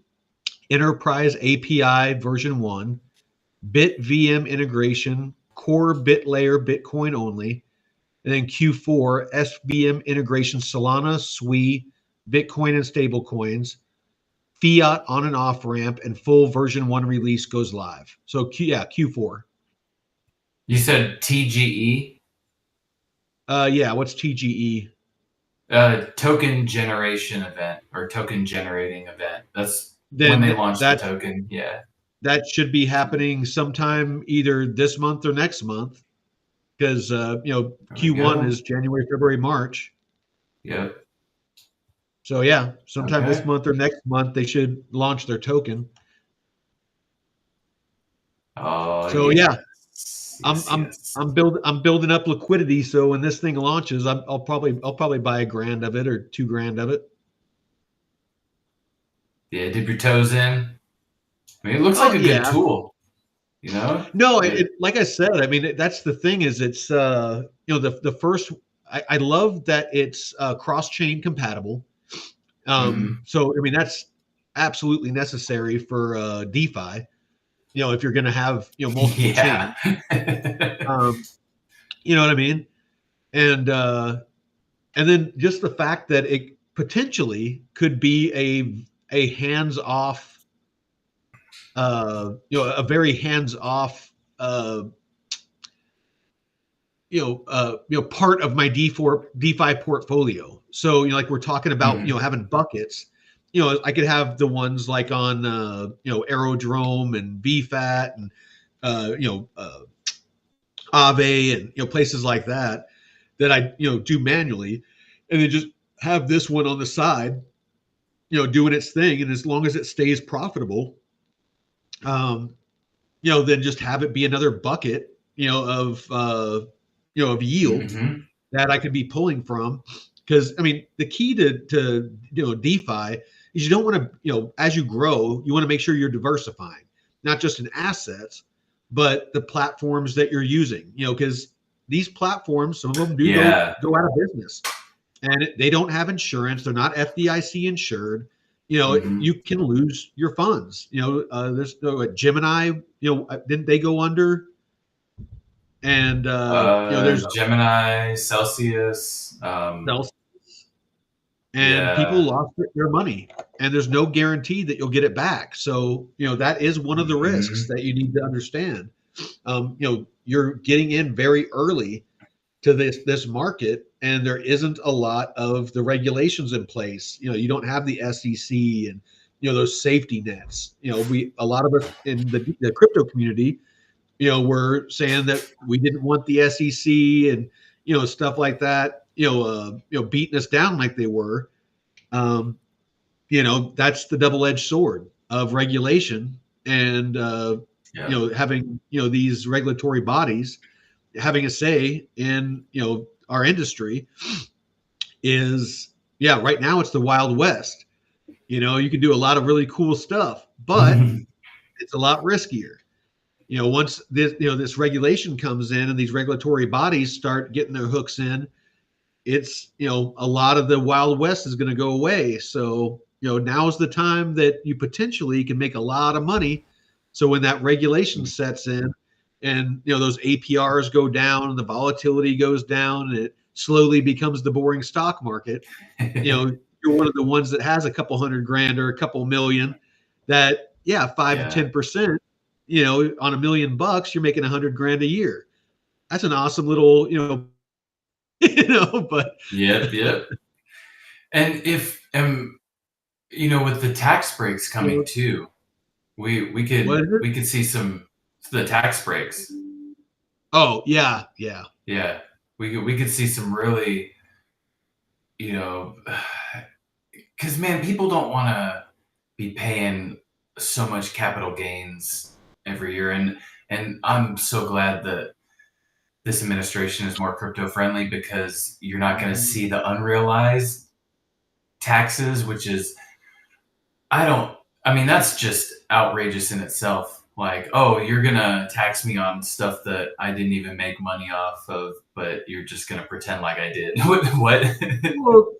enterprise API version 1, BitVM integration, core bit layer Bitcoin only, and then Q4 SVM integration Solana, SWI, Bitcoin and stablecoins, fiat on and off ramp, and full version 1 release goes live. So Q4. You said TGE? Yeah, what's TGE? Token generation event or token generating event. That's when they Then launched the token. Yeah. that should be happening sometime either this month or next month, because Q1 is January, February, March. Yep. So yeah, sometime this Okay. month or next month they should launch their token. Oh So yes. yeah, I'm building up liquidity. So when this thing launches, I'll probably buy $1,000 of it or $2,000 of it. Yeah, dip your toes in. I mean, it looks like Oh a good yeah. tool, you know? No, like I said, I mean that's the thing is it's the first I love that it's cross chain compatible. Mhm. So I mean that's absolutely necessary for DeFi. If you're going to have multiple Yeah. chains, um, you know what I mean, and then just the fact that it potentially could be a hands off, a very hands off uh, part of my DeFi portfolio. So, like we're talking about, Mhm. having buckets. I could have the ones like on, Aerodrome and VFAT and, Aave and, places like that that I, do manually, and then just have this one on the side, doing its thing. And as long as it stays profitable, um, then just have it be another bucket, of yield Mhm. that I could be pulling from. Because I mean, the key to DeFi is you don't want to, as you grow, you want to make sure you're diversifying, not just in assets, but the platforms that you're using. Because these platforms, some of them do Yeah. go out of business, and they don't have insurance. They're not FDIC insured. Mhm. You can lose your funds. There's Gemini. Didn't they go under? And there's Gemini, Celsius. Celsius, and people Yeah. lost their money, and there's no guarantee that you'll get it back. So that is one of the risks Mhm. that you need to understand. You're getting in very early to this market, and there isn't a lot of the regulations in place. You don't have the SEC and those safety nets. A lot of us in the crypto community, were saying that we didn't want the SEC and stuff like that. Beating us down like they were. Um, that's the double-edged sword of regulation and Yeah. having these regulatory bodies having a say in our industry is, yeah, right now it's the Wild West. You can do a lot of really cool stuff, but it's a lot riskier. Once this regulation comes in and these regulatory bodies start getting their hooks in, it's a lot of the Wild West is going to go away. So now's the time that you potentially can make a lot of money. So when that regulation sets in, and those APRs go down and the volatility goes down, and it slowly becomes the boring stock market, you're one of the ones that has a couple hundred grand or a couple million. That, yeah, 5 to 10%. On $1 million, you're making 100 grand a year. That's an awesome little but Yep. Yep. And if with the tax breaks coming too, we what could is it? we could see the tax breaks. Oh, yeah, yeah. Yeah, we could see some really, you know, because man, people don't want to be paying so much capital gains every year, and I'm so glad that this administration is more crypto friendly because you're not going to see the unrealized taxes, which is I don't. I mean, that's just outrageous in itself. Like, oh, you're gonna tax me on stuff that I didn't even make money off of, but you're just gonna pretend like I did. What? Well,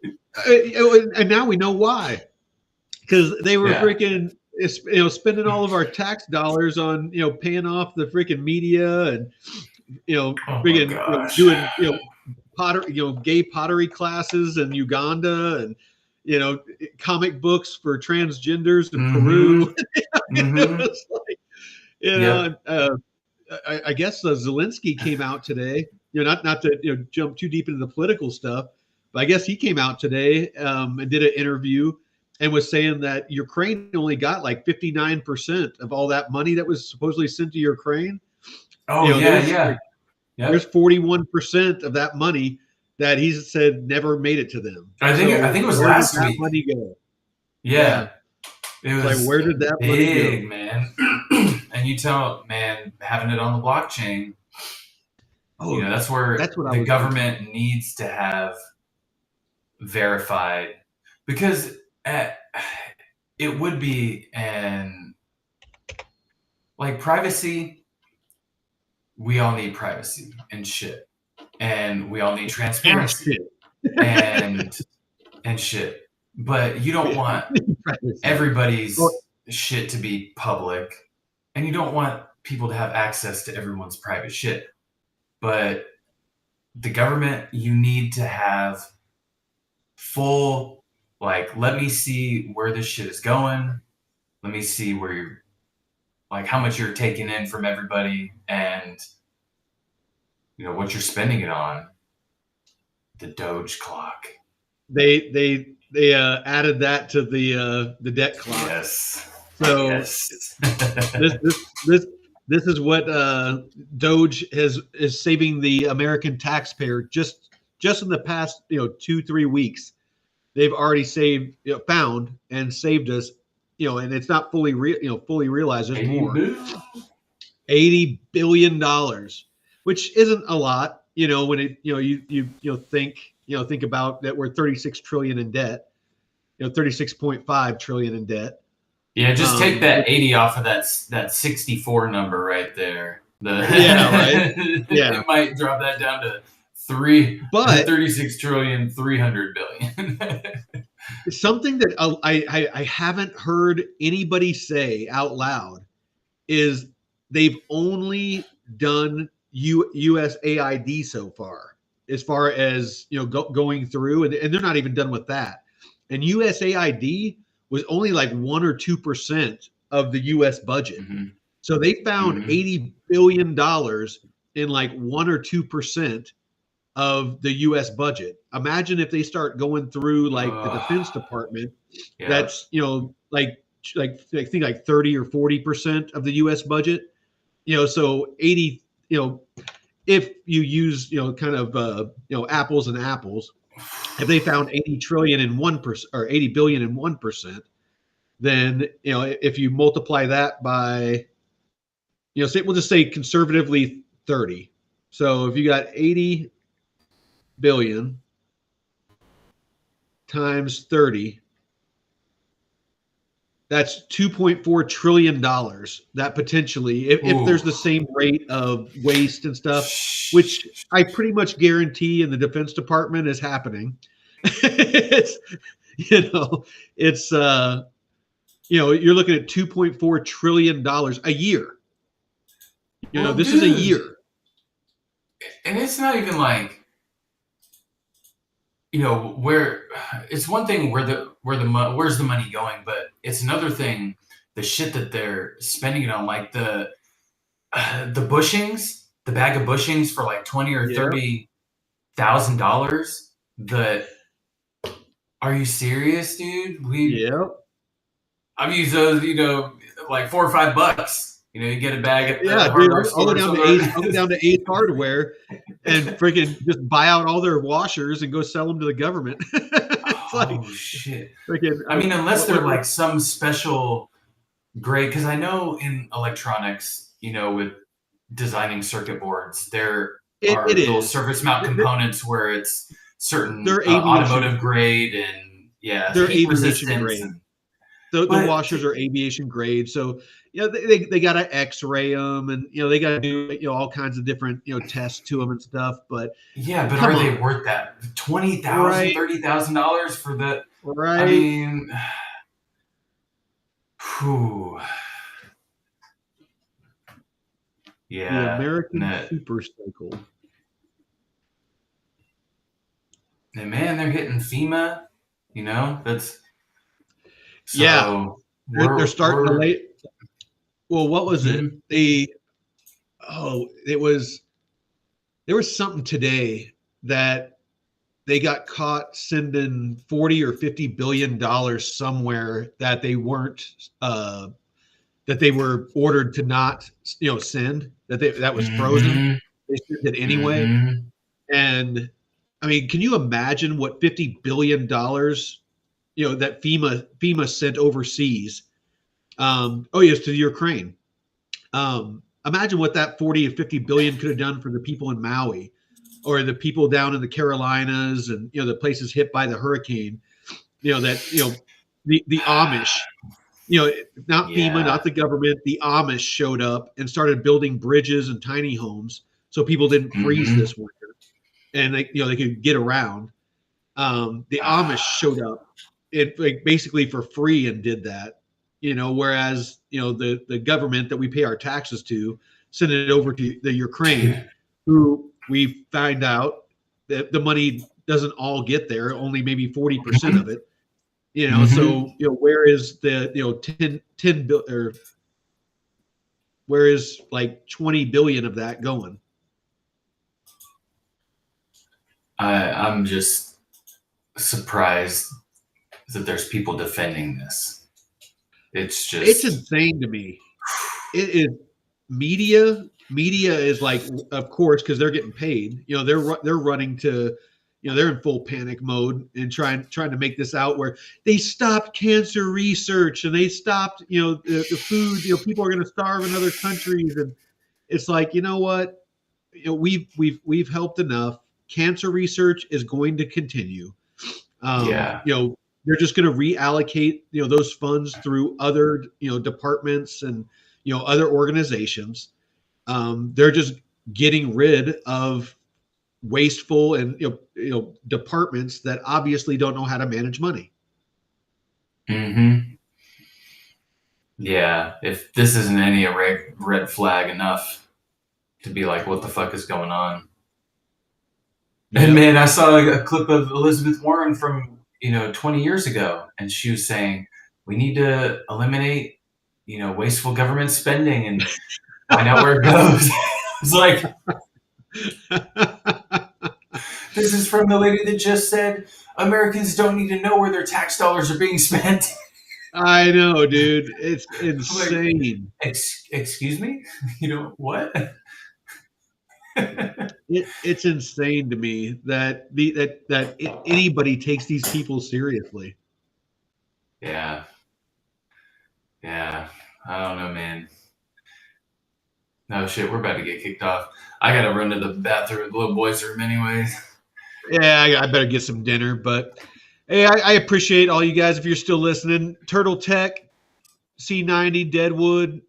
and now we know why. Because they were Yeah. freaking, spending all of our tax dollars on, paying off the freaking media and, Oh my freaking, gosh. doing, gay pottery classes in Uganda and, comic books for transgenders in Mm-hmm. Peru. It Mm-hmm. was like, Yep. I guess Zelensky came out today. Not to jump too deep into the political stuff, but I guess he came out today and did an interview and was saying that Ukraine only got like 59% of all that money that was supposedly sent to Ukraine. Oh yeah, There's yeah. there's Yep. 41% of that money that he said never made it to them. I So think it was where did last that week. money go? Yeah, Yeah. It it's like was where did that money go? big, man. And you tell, man, having it on the blockchain, Oh, that's where that's what I the was thinking. government needs to have verified because uh, it would be, and like privacy, we all need privacy and shit, and we all need And transparency shit. and shit. But you don't want everybody's Well, shit to be public, and you don't want people to have access to everyone's private shit. But the government, you need to have full, like, let me see where this shit is going. Let me see where you're, like, how much you're taking in from everybody, and what you're spending it on. The Doge clock. They added that to the debt clock. Yes. So yes. this is what Doge is saving the American taxpayer just in the past 2-3 weeks. They've already found and saved us, and it's not fully realized. There's more. $80 billion, which isn't a lot, when it you think about that we're 36 trillion in debt, 36.5 trillion in debt. Yeah, just take that 80 off of that 64 number right there. Yeah, right. Yeah, it might drop that down to 36 trillion 300 billion. Something that I haven't heard anybody say out loud is they've only done USAID so far as going through, and they're not even done with that. And USAID was only like 1 or 2% of the U.S. budget. Mm-hmm. So they found $80 billion in like 1 or 2% of the U.S. budget. Imagine if they start going through like the Defense Department. Yeah. That's like I think like 30 or 40% of the U.S. budget. So 80. If you use kind of apples and apples, if they found 80 trillion in 1% or 80 billion in 1%, then if you multiply that by we'll just say conservatively 30. So if you got 80 billion times 30, that's $2.4 trillion that potentially, if there's the same rate of waste and stuff, which I pretty much guarantee in the Defense Department is happening. It's you're looking at $2.4 trillion a year. This is a year. And it's not even like, where it's one thing where's the money going, but it's another thing the shit that they're spending it on, like the bushings, the bag of bushings for like $20,000 or $30,000. Are you serious, dude? I've used those, like $4 or $5. You get a bag at the hardware store. I'll go down to Ace Hardware and freaking just buy out all their washers and go sell them to the government. Shit! I mean, unless they're like some special grade, because I know in electronics, with designing circuit boards, there are little surface mount components where it's certain automotive grade and they're aviation grade. The washers are aviation grade, so they got to X-ray them, and they got to do all kinds of different tests to them and stuff. But are they worth that $20,000, $30,000 for the? Right. I mean, whew. Yeah. The American Super Cycle. And man, they're hitting FEMA. That's. So they're starting to late. Well, what was it? There was something today that they got caught sending $40 or $50 billion somewhere that they weren't that they were ordered to not send, that was frozen. They sent it anyway. And I mean, can you imagine what $50 billion that FEMA sent overseas? To Ukraine. Imagine what that 40 or 50 billion could have done for the people in Maui, or the people down in the Carolinas and the places hit by the hurricane. the Amish, not FEMA, Yeah. not the government, the Amish showed up and started building bridges and tiny homes so people didn't freeze Mm-hmm. this winter, and they could get around. The Amish showed up like basically for free and did that, whereas the government that we pay our taxes to sent it over to the Ukraine, who we find out that the money doesn't all get there, only maybe 40% of it. Mm-hmm. So where is the 10 bill, or where is like 20 billion of that going? I'm just surprised that there's people defending this. It's It's just insane to me. It is media is like, of course, because they're getting paid. They're running to, they're in full panic mode and trying to make this out where they stopped cancer research and they stopped the food. People are going to starve in other countries, and it's like, you know what, we've helped enough. Cancer research is going to continue. yeah. They're just going to reallocate those funds through other departments and other organizations. They're just getting rid of wasteful and departments that obviously don't know how to manage money. Mm-hmm. Yeah. If this isn't any a red flag enough to be like, what the fuck is going on? And man, I saw a clip of Elizabeth Warren from 20 years ago, and she was saying we need to eliminate wasteful government spending and find out where it goes. It's like, this is from the lady that just said Americans don't need to know where their tax dollars are being spent. I know, dude. It's insane. Like, excuse me? What? It's insane to me that anybody takes these people seriously. Yeah. Yeah. I don't know, man. No shit, we're about to get kicked off. I gotta run to the bathroom, the little boys' room, anyways. Yeah, I better get some dinner. But hey, I appreciate all you guys if you're still listening. Turtle Tech, C90, Deadwood.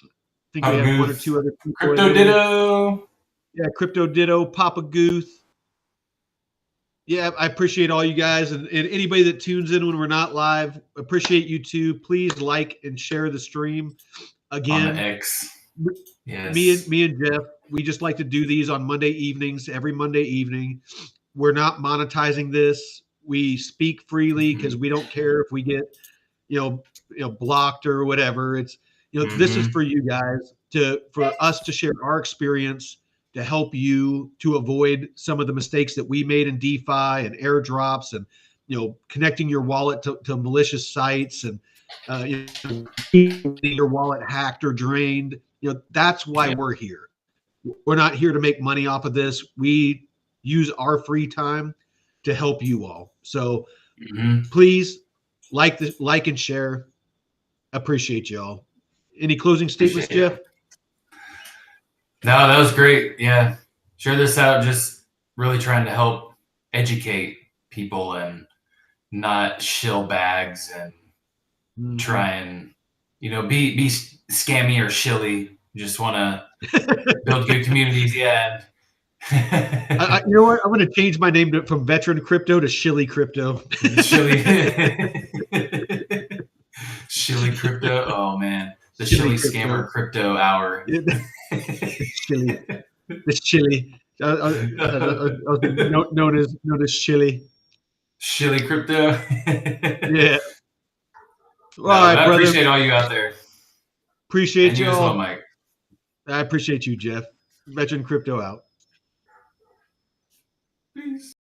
I think we have one or two other people. Crypto Ditto. Yeah, Crypto Ditto, Papa Goose. Yeah, I appreciate all you guys and anybody that tunes in when we're not live. Appreciate you too. Please like and share the stream. Again, on the X. Yes. Me and Jeff, we just like to do these on Monday evenings, every Monday evening. We're not monetizing this. We speak freely because we don't care if we get, blocked or whatever. It's, this is for you guys for us to share our experience, to help you to avoid some of the mistakes that we made in DeFi and airdrops and, connecting your wallet to malicious sites and, your wallet hacked or drained. That's why we're here. We're not here to make money off of this. We use our free time to help you all. So please like and share. Appreciate y'all. Any closing statements, Jeff? No, that was great. Yeah. Share this out. Just really trying to help educate people and not shill bags and try and, be scammy or shilly. Just want to build good communities. Yeah. You know what? I'm going to change my name from Veteran Crypto to Shilly Crypto. Shilly. Shilly Crypto. Oh, man. The Shilly Scammer Crypto Hour. Chili. It's chili. Known as chili. Chili Crypto. Yeah. All right, I appreciate all you out there. Appreciate you all. As well, Mike. I appreciate you, Jeff. Veteran Crypto out. Peace.